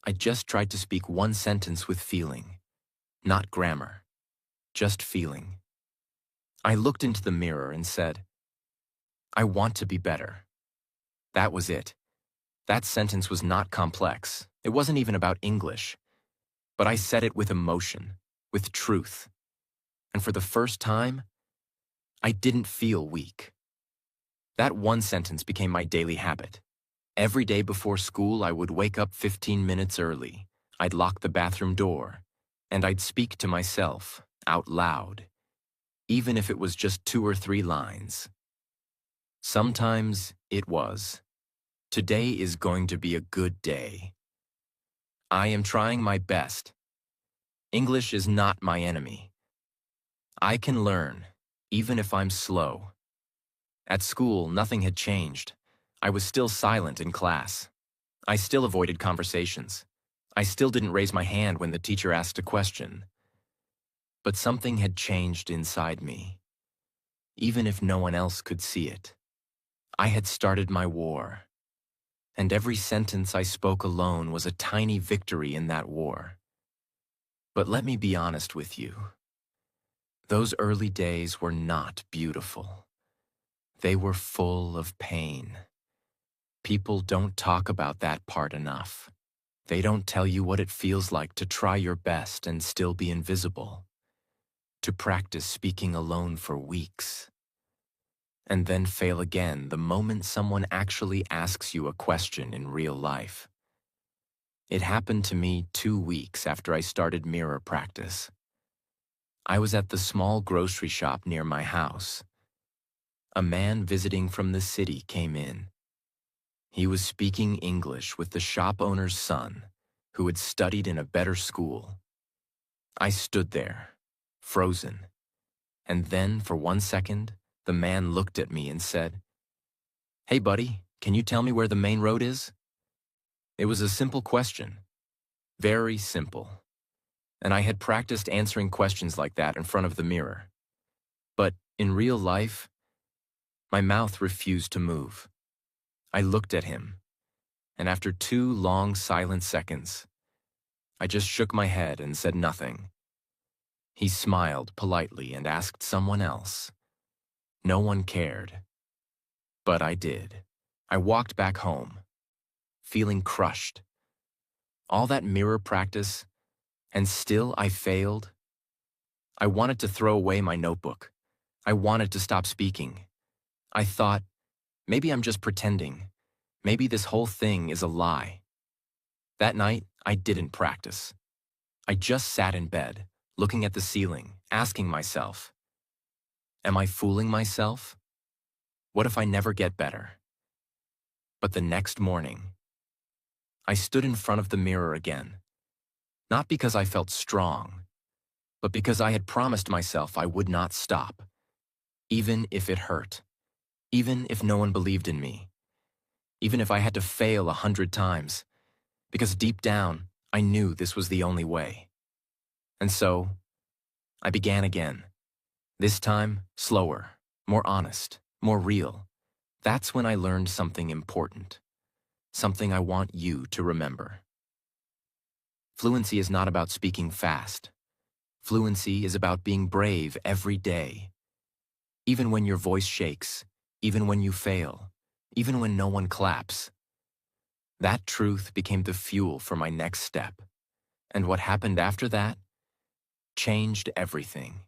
I just tried to speak one sentence with feeling. Not grammar, just feeling. I looked into the mirror and said, "I want to be better." That was it. That sentence was not complex. It wasn't even about English. But I said it with emotion, with truth. And for the first time, I didn't feel weak. That one sentence became my daily habit. Every day before school, I would wake up 15 minutes early. I'd lock the bathroom door, and I'd speak to myself, out loud, even if it was just 2 or 3 lines. Sometimes it was, "Today is going to be a good day. I am trying my best. English is not my enemy. I can learn, even if I'm slow." At school, nothing had changed. I was still silent in class. I still avoided conversations. I still didn't raise my hand when the teacher asked a question. But something had changed inside me, even if no one else could see it. I had started my war, and every sentence I spoke alone was a tiny victory in that war. But let me be honest with you. Those early days were not beautiful. They were full of pain. People don't talk about that part enough. They don't tell you what it feels like to try your best and still be invisible, to practice speaking alone for weeks, and then fail again the moment someone actually asks you a question in real life. It happened to me 2 weeks after I started mirror practice. I was at the small grocery shop near my house. A man visiting from the city came in. He was speaking English with the shop owner's son, who had studied in a better school. I stood there, frozen, and then for 1 second, the man looked at me and said, "Hey buddy, can you tell me where the main road is?" It was a simple question, very simple, and I had practiced answering questions like that in front of the mirror. But in real life, my mouth refused to move. I looked at him, and after 2 long silent seconds, I just shook my head and said nothing. He smiled politely and asked someone else. No one cared. But I did. I walked back home, feeling crushed. All that mirror practice, and still I failed. I wanted to throw away my notebook. I wanted to stop speaking. I thought, maybe I'm just pretending. Maybe this whole thing is a lie. That night, I didn't practice. I just sat in bed, looking at the ceiling, asking myself, am I fooling myself? What if I never get better? But the next morning, I stood in front of the mirror again, not because I felt strong, but because I had promised myself I would not stop, even if it hurt, even if no one believed in me, even if I had to fail 100 times, because deep down, I knew this was the only way. And so, I began again. This time, slower, more honest, more real. That's when I learned something important, something I want you to remember. Fluency is not about speaking fast. Fluency is about being brave every day. Even when your voice shakes, even when you fail, even when no one claps. That truth became the fuel for my next step. And what happened after that changed everything.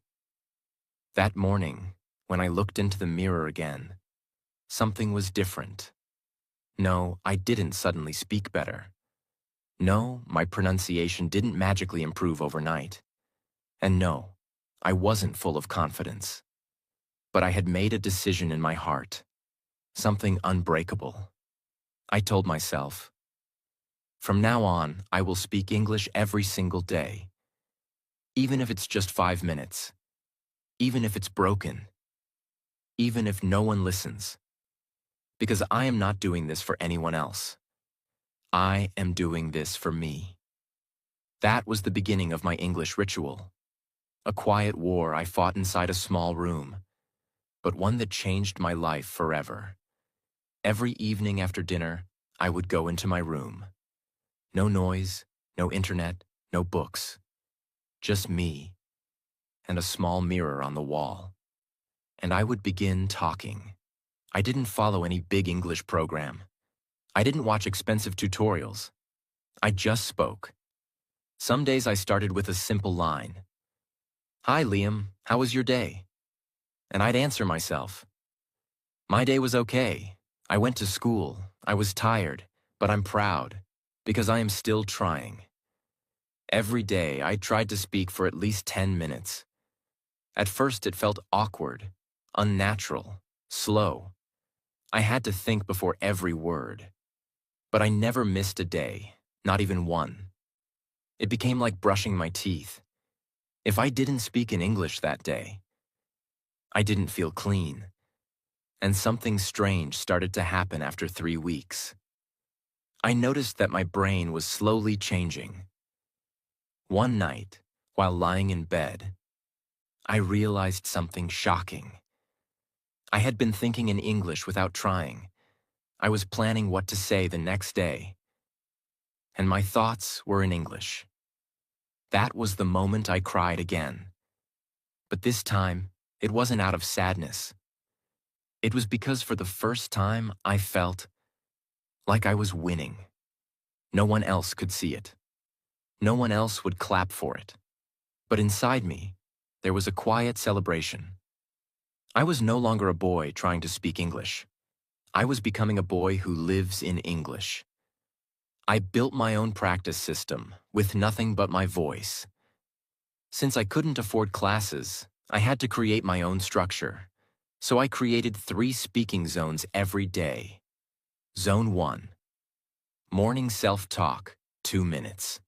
That morning, when I looked into the mirror again, something was different. No, I didn't suddenly speak better. No, my pronunciation didn't magically improve overnight. And no, I wasn't full of confidence. But I had made a decision in my heart, something unbreakable. I told myself, from now on, I will speak English every single day. Even if it's just 5 minutes. Even if it's broken. Even if no one listens. Because I am not doing this for anyone else. I am doing this for me. That was the beginning of my English ritual. A quiet war I fought inside a small room, but one that changed my life forever. Every evening after dinner, I would go into my room. No noise, no internet, no books. Just me and a small mirror on the wall. And I would begin talking. I didn't follow any big English program. I didn't watch expensive tutorials. I just spoke. Some days I started with a simple line. "Hi, Liam, how was your day?" And I'd answer myself. "My day was okay. I went to school. I was tired, but I'm proud, because I am still trying." Every day I tried to speak for at least 10 minutes. At first it felt awkward, unnatural, slow. I had to think before every word. But I never missed a day, not even one. It became like brushing my teeth. If I didn't speak in English that day, I didn't feel clean. And something strange started to happen after 3 weeks. I noticed that my brain was slowly changing. One night, while lying in bed, I realized something shocking. I had been thinking in English without trying. I was planning what to say the next day. And my thoughts were in English. That was the moment I cried again. But this time, it wasn't out of sadness. It was because for the first time I felt like I was winning. No one else could see it. No one else would clap for it. But inside me, there was a quiet celebration. I was no longer a boy trying to speak English. I was becoming a boy who lives in English. I built my own practice system with nothing but my voice. Since I couldn't afford classes, I had to create my own structure. So I created 3 speaking zones every day. Zone 1. Morning self-talk, 2 minutes.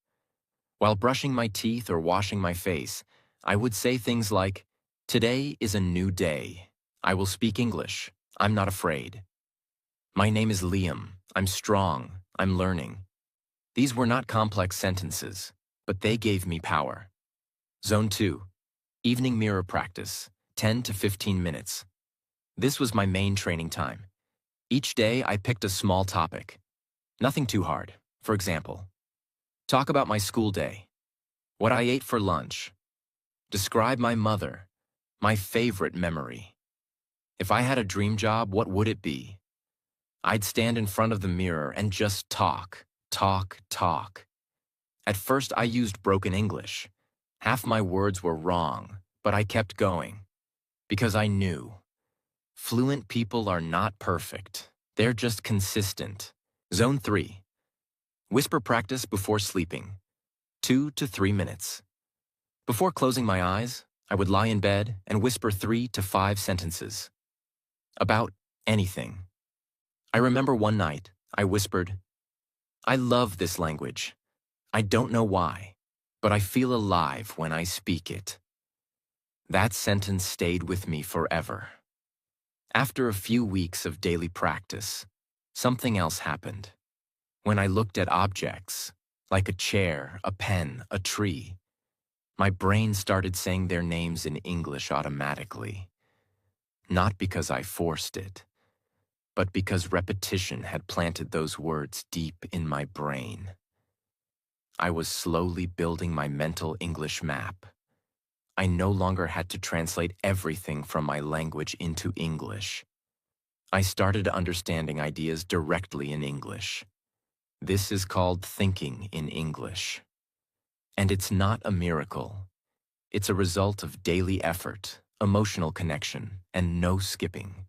While brushing my teeth or washing my face, I would say things like, "Today is a new day. I will speak English. I'm not afraid. My name is Liam. I'm strong. I'm learning." These were not complex sentences, but they gave me power. Zone 2. Evening mirror practice, 10 to 15 minutes. This was my main training time. Each day I picked a small topic. Nothing too hard. For example, talk about my school day, what I ate for lunch, describe my mother, my favorite memory. If I had a dream job, what would it be? I'd stand in front of the mirror and just talk, talk, talk. At first I used broken English. Half my words were wrong, but I kept going. Because I knew. Fluent people are not perfect. They're just consistent. Zone 3. Whisper practice before sleeping. 2 to 3 minutes. Before closing my eyes, I would lie in bed and whisper 3 to 5 sentences. About anything. I remember one night, I whispered, "I love this language. I don't know why, but I feel alive when I speak it." That sentence stayed with me forever. After a few weeks of daily practice, something else happened. When I looked at objects, like a chair, a pen, a tree, my brain started saying their names in English automatically. Not because I forced it, but because repetition had planted those words deep in my brain. I was slowly building my mental English map. I no longer had to translate everything from my language into English. I started understanding ideas directly in English. This is called thinking in English. And it's not a miracle. It's a result of daily effort, emotional connection, and no skipping.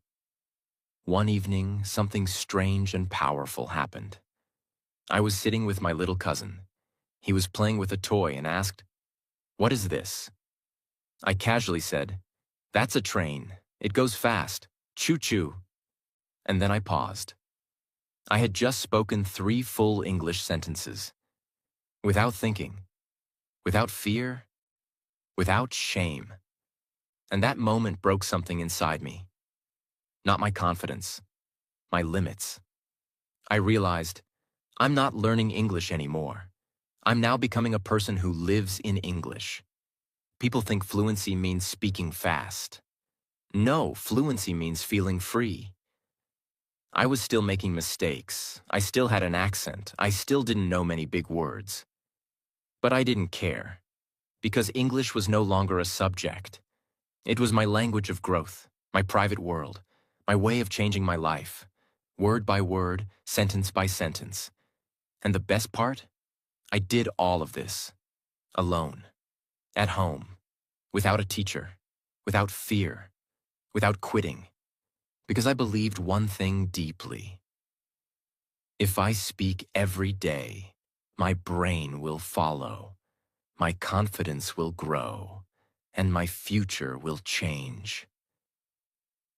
One evening, something strange and powerful happened. I was sitting with my little cousin. He was playing with a toy and asked, "What is this?" I casually said, "That's a train. It goes fast. Choo-choo." And then I paused. I had just spoken 3 full English sentences. Without thinking. Without fear. Without shame. And that moment broke something inside me. Not my confidence. My limits. I realized, I'm not learning English anymore. I'm now becoming a person who lives in English. People think fluency means speaking fast. No, fluency means feeling free. I was still making mistakes. I still had an accent. I still didn't know many big words. But I didn't care, because English was no longer a subject. It was my language of growth, my private world, my way of changing my life, word by word, sentence by sentence. And the best part? I did all of this, alone, at home, without a teacher, without fear, without quitting, because I believed one thing deeply. If I speak every day, my brain will follow, my confidence will grow, and my future will change.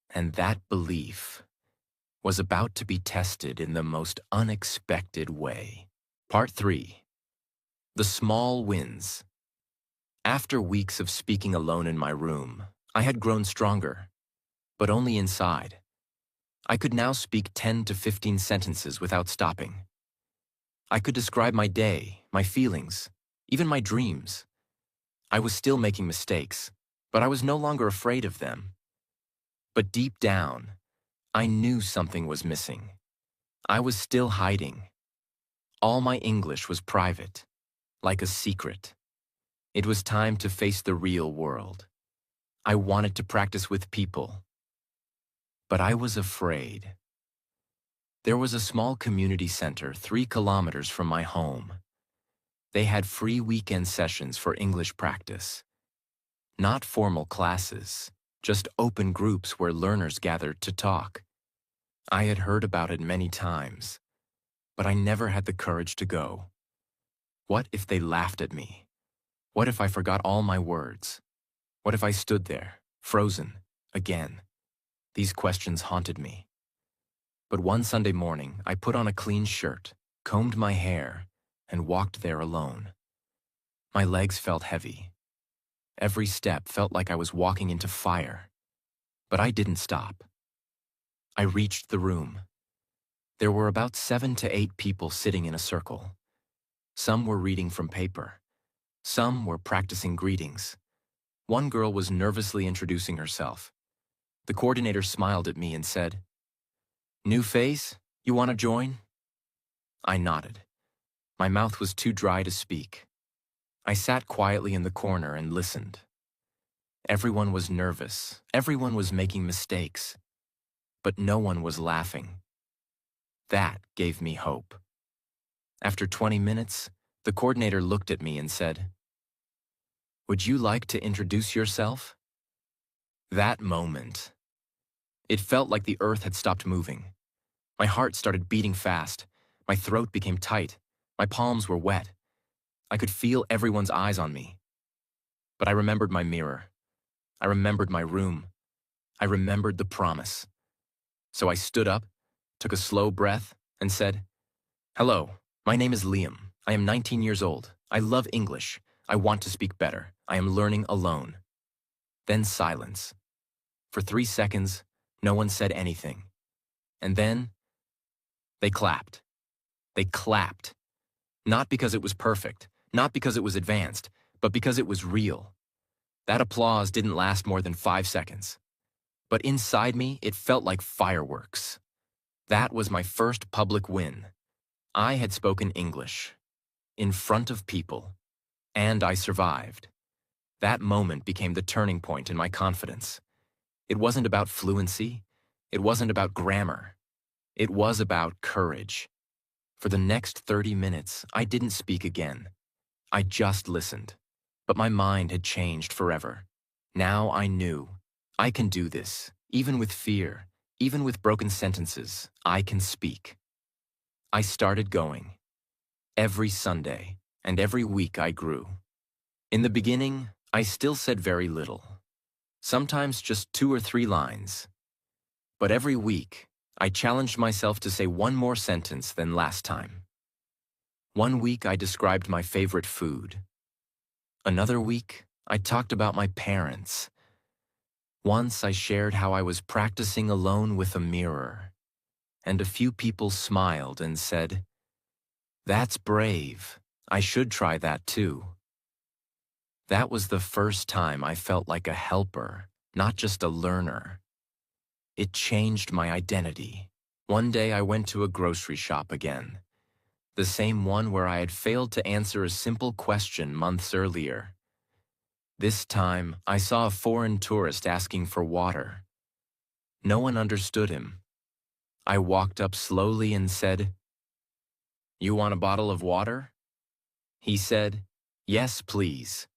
And that belief was about to be tested in the most unexpected way. Part 3. The small wins. After weeks of speaking alone in my room, I had grown stronger, but only inside. I could now speak 10 to 15 sentences without stopping. I could describe my day, my feelings, even my dreams. I was still making mistakes, but I was no longer afraid of them. But deep down, I knew something was missing. I was still hiding. All my English was private, like a secret. It was time to face the real world. I wanted to practice with people. But I was afraid. There was a small community center 3 kilometers from my home. They had free weekend sessions for English practice. Not formal classes, just open groups where learners gathered to talk. I had heard about it many times, but I never had the courage to go. What if they laughed at me? What if I forgot all my words? What if I stood there, frozen, again? These questions haunted me. But one Sunday morning, I put on a clean shirt, combed my hair, and walked there alone. My legs felt heavy. Every step felt like I was walking into fire. But I didn't stop. I reached the room. There were about 7 to 8 people sitting in a circle. Some were reading from paper. Some were practicing greetings. One girl was nervously introducing herself. The coordinator smiled at me and said, "New face? You want to join?" I nodded. My mouth was too dry to speak. I sat quietly in the corner and listened. Everyone was nervous. Everyone was making mistakes. But no one was laughing. That gave me hope. After 20 minutes, the coordinator looked at me and said, "Would you like to introduce yourself?" That moment, it felt like the earth had stopped moving. My heart started beating fast. My throat became tight. My palms were wet. I could feel everyone's eyes on me. But I remembered my mirror. I remembered my room. I remembered the promise. So I stood up, took a slow breath, and said, "Hello, my name is Liam. I am 19 years old. I love English. I want to speak better. I am learning alone." Then silence. For 3 seconds, no one said anything. And then, they clapped. They clapped. Not because it was perfect, not because it was advanced, but because it was real. That applause didn't last more than 5 seconds. But inside me, it felt like fireworks. That was my first public win. I had spoken English, in front of people, and I survived. That moment became the turning point in my confidence. It wasn't about fluency. It wasn't about grammar. It was about courage. For the next 30 minutes, I didn't speak again. I just listened. But my mind had changed forever. Now I knew. I can do this. Even with fear, even with broken sentences, I can speak. I started going. Every Sunday, and every week I grew. In the beginning, I still said very little. Sometimes just 2 or 3 lines. But every week, I challenged myself to say one more sentence than last time. One week I described my favorite food. Another week, I talked about my parents. Once I shared how I was practicing alone with a mirror. And a few people smiled and said, "That's brave. I should try that too." That was the first time I felt like a helper, not just a learner. It changed my identity. One day I went to a grocery shop again. The same one where I had failed to answer a simple question months earlier. This time, I saw a foreign tourist asking for water. No one understood him. I walked up slowly and said, "You want a bottle of water?" He said, "Yes, please."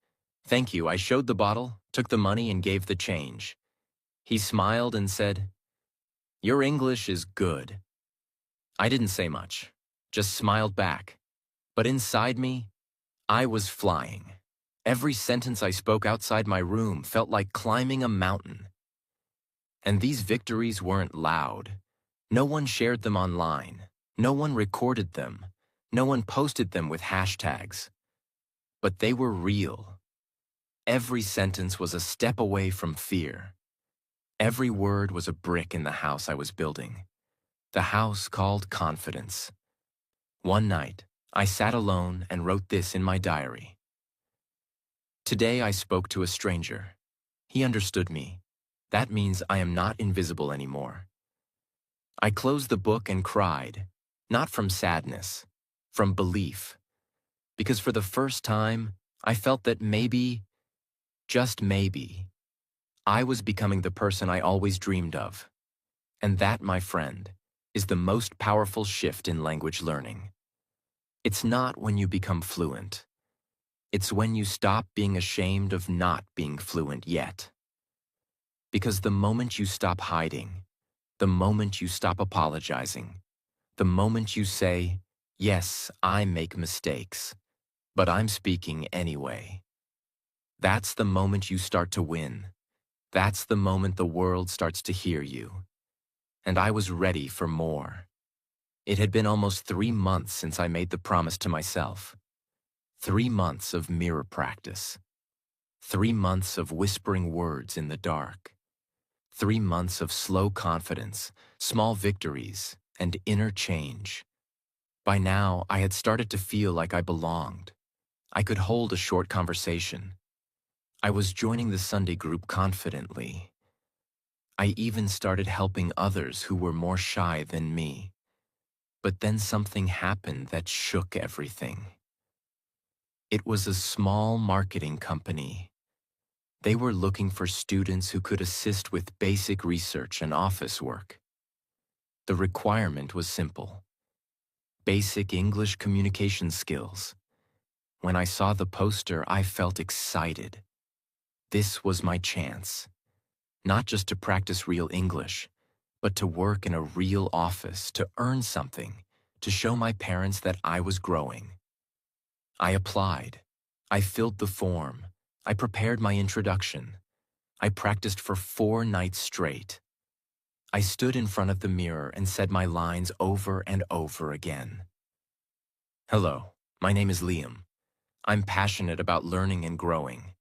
"Thank you." I showed the bottle, took the money, and gave the change. He smiled and said, "Your English is good." I didn't say much, just smiled back. But inside me, I was flying. Every sentence I spoke outside my room felt like climbing a mountain. And these victories weren't loud. No one shared them online. No one recorded them. No one posted them with hashtags. But they were real. Every sentence was a step away from fear. Every word was a brick in the house I was building. The house called confidence. One night, I sat alone and wrote this in my diary. Today I spoke to a stranger. He understood me. That means I am not invisible anymore. I closed the book and cried, not from sadness, from belief. Because for the first time, I felt that maybe, just maybe, I was becoming the person I always dreamed of. And that, my friend, is the most powerful shift in language learning. It's not when you become fluent. It's when you stop being ashamed of not being fluent yet. Because the moment you stop hiding, the moment you stop apologizing, the moment you say, "Yes, I make mistakes, but I'm speaking anyway," that's the moment you start to win. That's the moment the world starts to hear you. And I was ready for more. It had been almost 3 months since I made the promise to myself. 3 months of mirror practice. 3 months of whispering words in the dark. 3 months of slow confidence, small victories, and inner change. By now, I had started to feel like I belonged. I could hold a short conversation. I was joining the Sunday group confidently. I even started helping others who were more shy than me. But then something happened that shook everything. It was a small marketing company. They were looking for students who could assist with basic research and office work. The requirement was simple: basic English communication skills. When I saw the poster, I felt excited. This was my chance. Not just to practice real English, but to work in a real office, to earn something, to show my parents that I was growing. I applied. I filled the form. I prepared my introduction. I practiced for 4 nights straight. I stood in front of the mirror and said my lines over and over again. "Hello, my name is Liam. I'm passionate about learning and growing.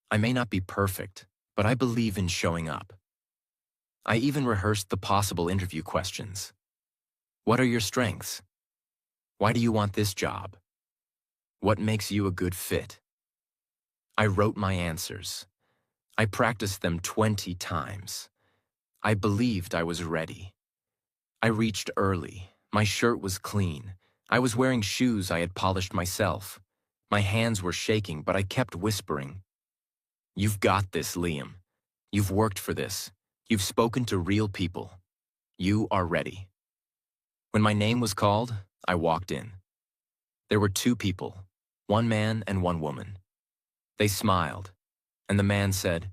I may not be perfect, but I believe in showing up." I even rehearsed the possible interview questions. What are your strengths? Why do you want this job? What makes you a good fit? I wrote my answers. I practiced them 20 times. I believed I was ready. I reached early. My shirt was clean. I was wearing shoes I had polished myself. My hands were shaking, but I kept whispering, "You've got this, Liam. You've worked for this. You've spoken to real people. You are ready." When my name was called, I walked in. There were 2 people, 1 man and 1 woman. They smiled, and the man said,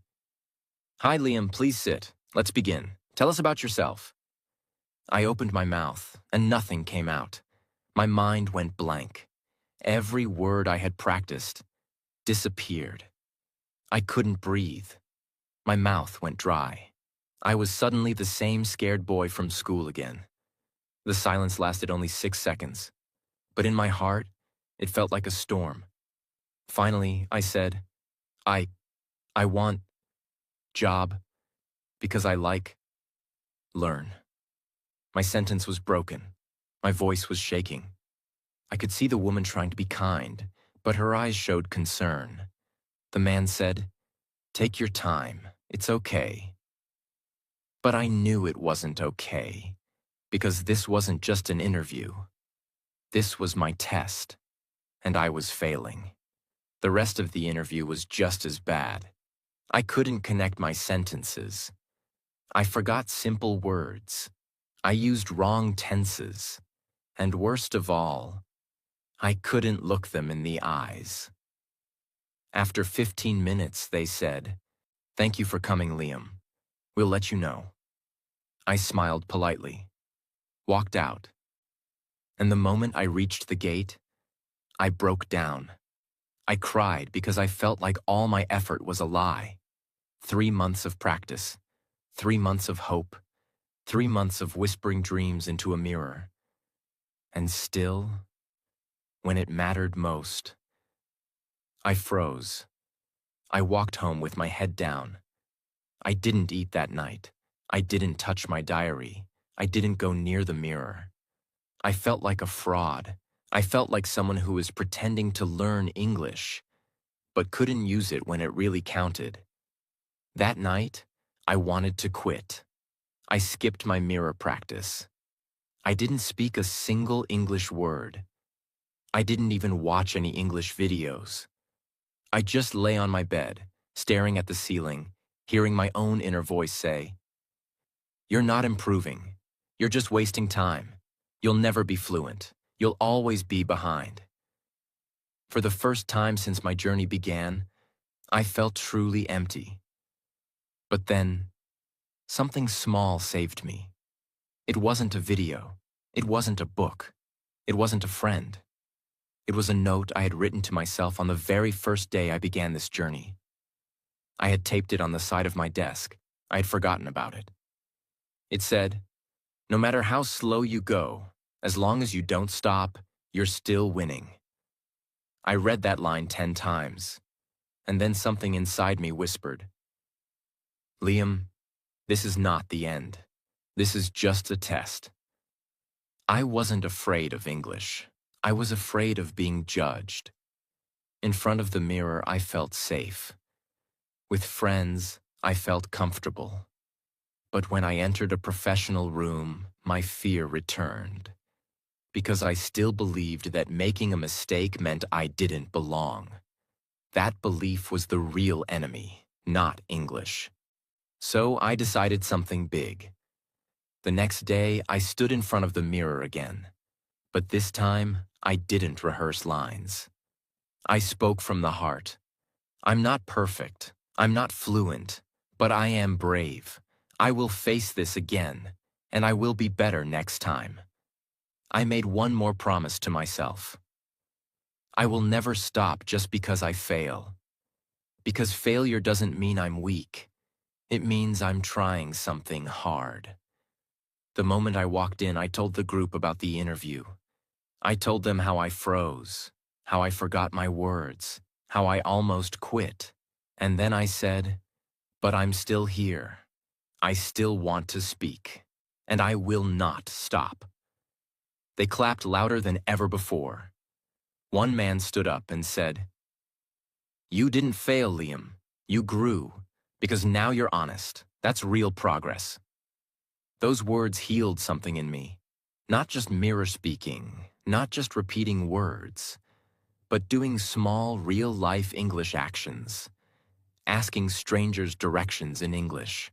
"Hi, Liam, please sit. Let's begin. Tell us about yourself." I opened my mouth, and nothing came out. My mind went blank. Every word I had practiced disappeared. I couldn't breathe. My mouth went dry. I was suddenly the same scared boy from school again. The silence lasted only 6 seconds, but in my heart, it felt like a storm. Finally, I said, I want job because I like learn." My sentence was broken. My voice was shaking. I could see the woman trying to be kind, but her eyes showed concern. The man said, "Take your time. It's okay." But I knew it wasn't okay, because this wasn't just an interview. This was my test, and I was failing. The rest of the interview was just as bad. I couldn't connect my sentences. I forgot simple words. I used wrong tenses. And worst of all, I couldn't look them in the eyes. After 15 minutes, they said, "Thank you for coming, Liam. We'll let you know." I smiled politely, walked out, and the moment I reached the gate, I broke down. I cried because I felt like all my effort was a lie. 3 months of practice, 3 months of hope, 3 months of whispering dreams into a mirror. And still, when it mattered most, I froze. I walked home with my head down. I didn't eat that night. I didn't touch my diary. I didn't go near the mirror. I felt like a fraud. I felt like someone who was pretending to learn English, but couldn't use it when it really counted. That night, I wanted to quit. I skipped my mirror practice. I didn't speak a single English word. I didn't even watch any English videos. I just lay on my bed, staring at the ceiling, hearing my own inner voice say, "You're not improving. You're just wasting time. You'll never be fluent. You'll always be behind. For the first time since my journey began, I felt truly empty. But then, something small saved me. It wasn't a video. It wasn't a book. It wasn't a friend. It was a note I had written to myself on the very first day I began this journey. I had taped it on the side of my desk. I had forgotten about it. It said, "No matter how slow you go, as long as you don't stop, you're still winning." I read that line 10 times, and then something inside me whispered, "Liam, this is not the end. This is just a test." I wasn't afraid of English. I was afraid of being judged. In front of the mirror, I felt safe. With friends, I felt comfortable. But when I entered a professional room, my fear returned. Because I still believed that making a mistake meant I didn't belong. That belief was the real enemy, not English. So I decided something big. The next day, I stood in front of the mirror again. But this time, I didn't rehearse lines. I spoke from the heart. I'm not perfect. I'm not fluent. But I am brave. I will face this again, and I will be better next time. I made one more promise to myself. I will never stop just because I fail. Because failure doesn't mean I'm weak. It means I'm trying something hard. The moment I walked in, I told the group about the interview. I told them how I froze, how I forgot my words, how I almost quit. And then I said, "But I'm still here. I still want to speak, and I will not stop." They clapped louder than ever before. One man stood up and said, "You didn't fail, Liam. You grew, because now you're honest. That's real progress." Those words healed something in me. Not just mirror speaking, not just repeating words, but doing small, real-life English actions. Asking strangers directions in English.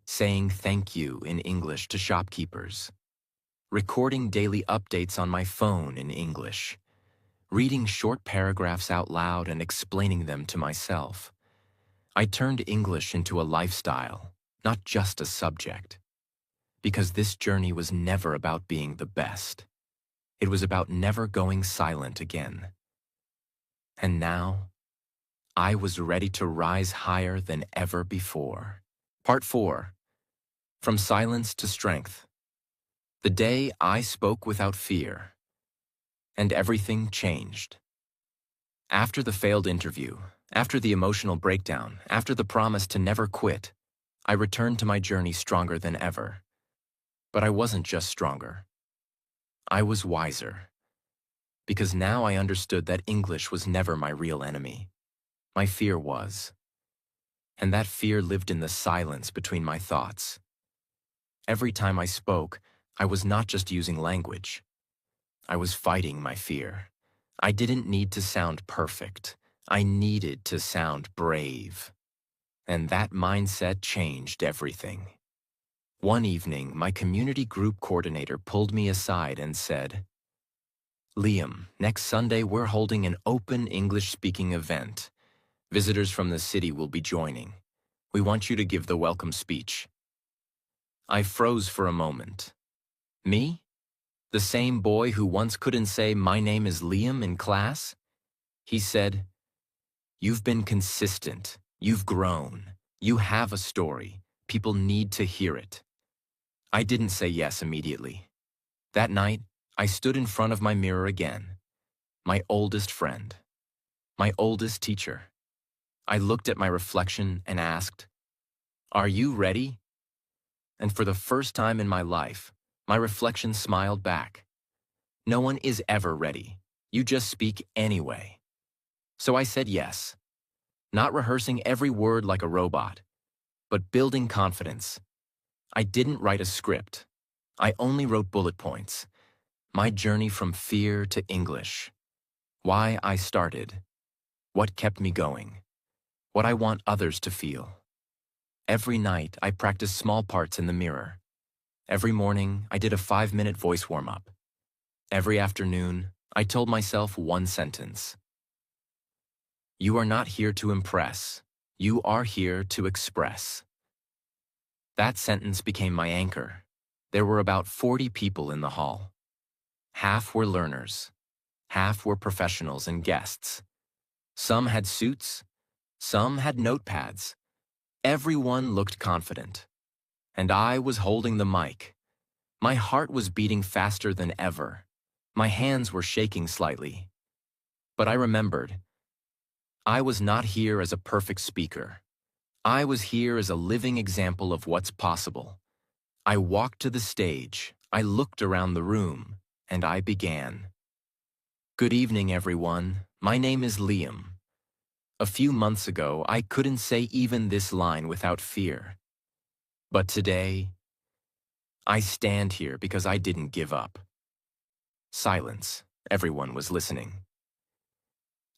Saying thank you in English to shopkeepers. Recording daily updates on my phone in English. Reading short paragraphs out loud and explaining them to myself. I turned English into a lifestyle, not just a subject. Because this journey was never about being the best. It was about never going silent again. And now, I was ready to rise higher than ever before. Part 4. From Silence to Strength. The day I spoke without fear. And everything changed. After the failed interview, after the emotional breakdown, after the promise to never quit, I returned to my journey stronger than ever. But I wasn't just stronger. I was wiser. Because now I understood that English was never my real enemy. My fear was. And that fear lived in the silence between my thoughts. Every time I spoke, I was not just using language. I was fighting my fear. I didn't need to sound perfect. I needed to sound brave. And that mindset changed everything. One evening, my community group coordinator pulled me aside and said, "Liam, next Sunday we're holding an open English-speaking event. Visitors from the city will be joining. We want you to give the welcome speech." I froze for a moment. Me? The same boy who once couldn't say "my name is Liam" in class? He said, "You've been consistent. You've grown. You have a story. People need to hear it." I didn't say yes immediately. That night, I stood in front of my mirror again. My oldest friend. My oldest teacher. I looked at my reflection and asked, "Are you ready?" And for the first time in my life, my reflection smiled back. No one is ever ready. You just speak anyway. So I said yes. Not rehearsing every word like a robot, but building confidence. I didn't write a script. I only wrote bullet points. My journey from fear to English. Why I started. What kept me going. What I want others to feel. Every night, I practiced small parts in the mirror. Every morning, I did a 5-minute voice warm-up. Every afternoon, I told myself one sentence. You are not here to impress. You are here to express. That sentence became my anchor. There were about 40 people in the hall. Half were learners. Half were professionals and guests. Some had suits. Some had notepads. Everyone looked confident. And I was holding the mic. My heart was beating faster than ever. My hands were shaking slightly. But I remembered, I was not here as a perfect speaker. I was here as a living example of what's possible. I walked to the stage, I looked around the room, and I began. Good evening, everyone. My name is Liam. A few months ago, I couldn't say even this line without fear. But today, I stand here because I didn't give up. Silence. Everyone was listening.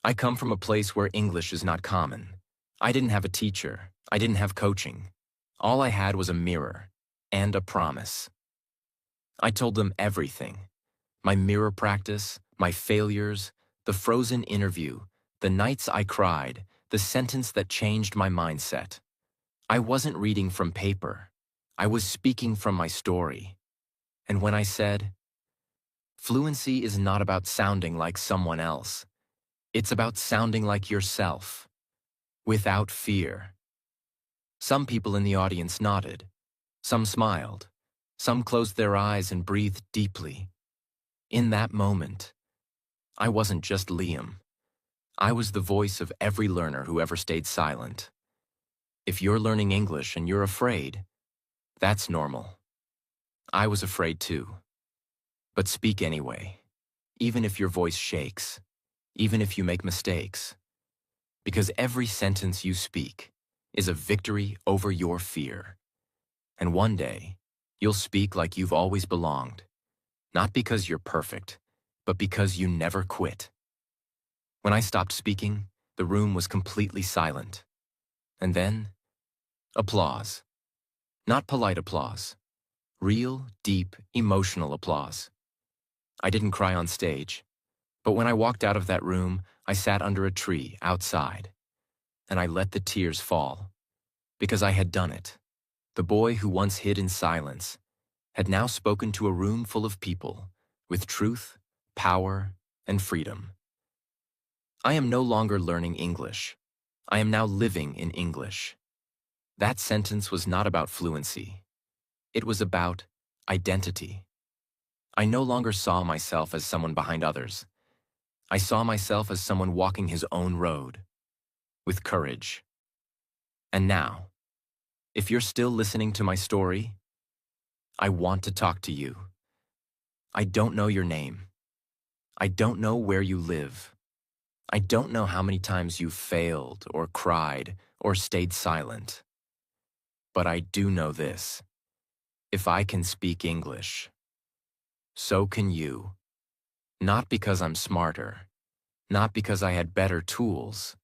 I come from a place where English is not common. I didn't have a teacher. I didn't have coaching. All I had was a mirror and a promise. I told them everything. My mirror practice, my failures, the frozen interview, the nights I cried, the sentence that changed my mindset. I wasn't reading from paper. I was speaking from my story. And when I said, fluency is not about sounding like someone else. It's about sounding like yourself, without fear. Some people in the audience nodded. Some smiled. Some closed their eyes and breathed deeply. In that moment, I wasn't just Liam. I was the voice of every learner who ever stayed silent. If you're learning English and you're afraid, that's normal. I was afraid too. But speak anyway, even if your voice shakes, even if you make mistakes. Because every sentence you speak is a victory over your fear. And one day, you'll speak like you've always belonged. Not because you're perfect, but because you never quit. When I stopped speaking, the room was completely silent. And then, applause. Not polite applause. Real, deep, emotional applause. I didn't cry on stage, but when I walked out of that room, I sat under a tree outside, and I let the tears fall, because I had done it. The boy who once hid in silence had now spoken to a room full of people with truth, power, and freedom. I am no longer learning English. I am now living in English. That sentence was not about fluency. It was about identity. I no longer saw myself as someone behind others. I saw myself as someone walking his own road, with courage. And now, if you're still listening to my story, I want to talk to you. I don't know your name. I don't know where you live. I don't know how many times you've failed or cried or stayed silent. But I do know this. If I can speak English, so can you. Not because I'm smarter, not because I had better tools,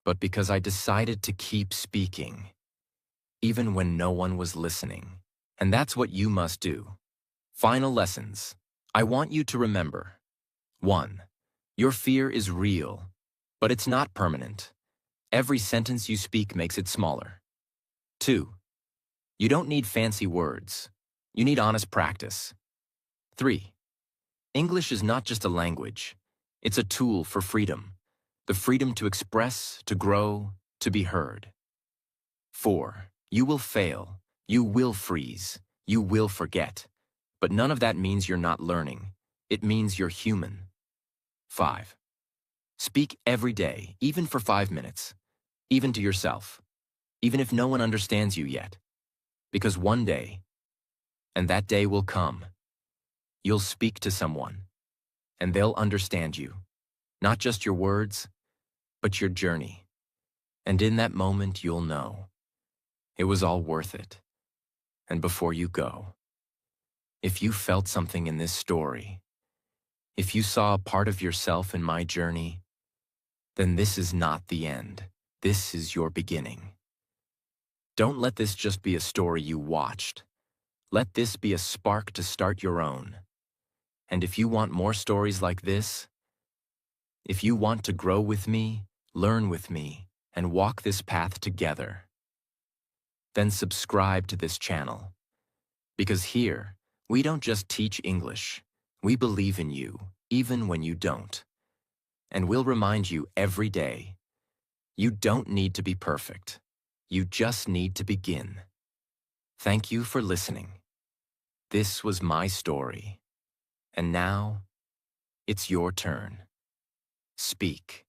but because I decided to keep speaking, even when no one was listening. And that's what you must do. Final lessons. I want you to remember. 1. Your fear is real, but it's not permanent. Every sentence you speak makes it smaller. 2. You don't need fancy words. You need honest practice. 3. English is not just a language. It's a tool for freedom. The freedom to express, to grow, to be heard. 4. You will fail. You will freeze. You will forget. But none of that means you're not learning. It means you're human. 5. Speak every day, even for 5 minutes. Even to yourself. Even if no one understands you yet. Because one day, and that day will come, you'll speak to someone, and they'll understand you. Not just your words, but your journey. And in that moment, you'll know it was all worth it. And before you go, if you felt something in this story, if you saw a part of yourself in my journey, then this is not the end. This is your beginning. Don't let this just be a story you watched. Let this be a spark to start your own. And if you want more stories like this, if you want to grow with me, learn with me, and walk this path together, then subscribe to this channel. Because here, we don't just teach English, we believe in you, even when you don't. And we'll remind you every day, you don't need to be perfect. You just need to begin. Thank you for listening. This was my story. And now, it's your turn. Speak.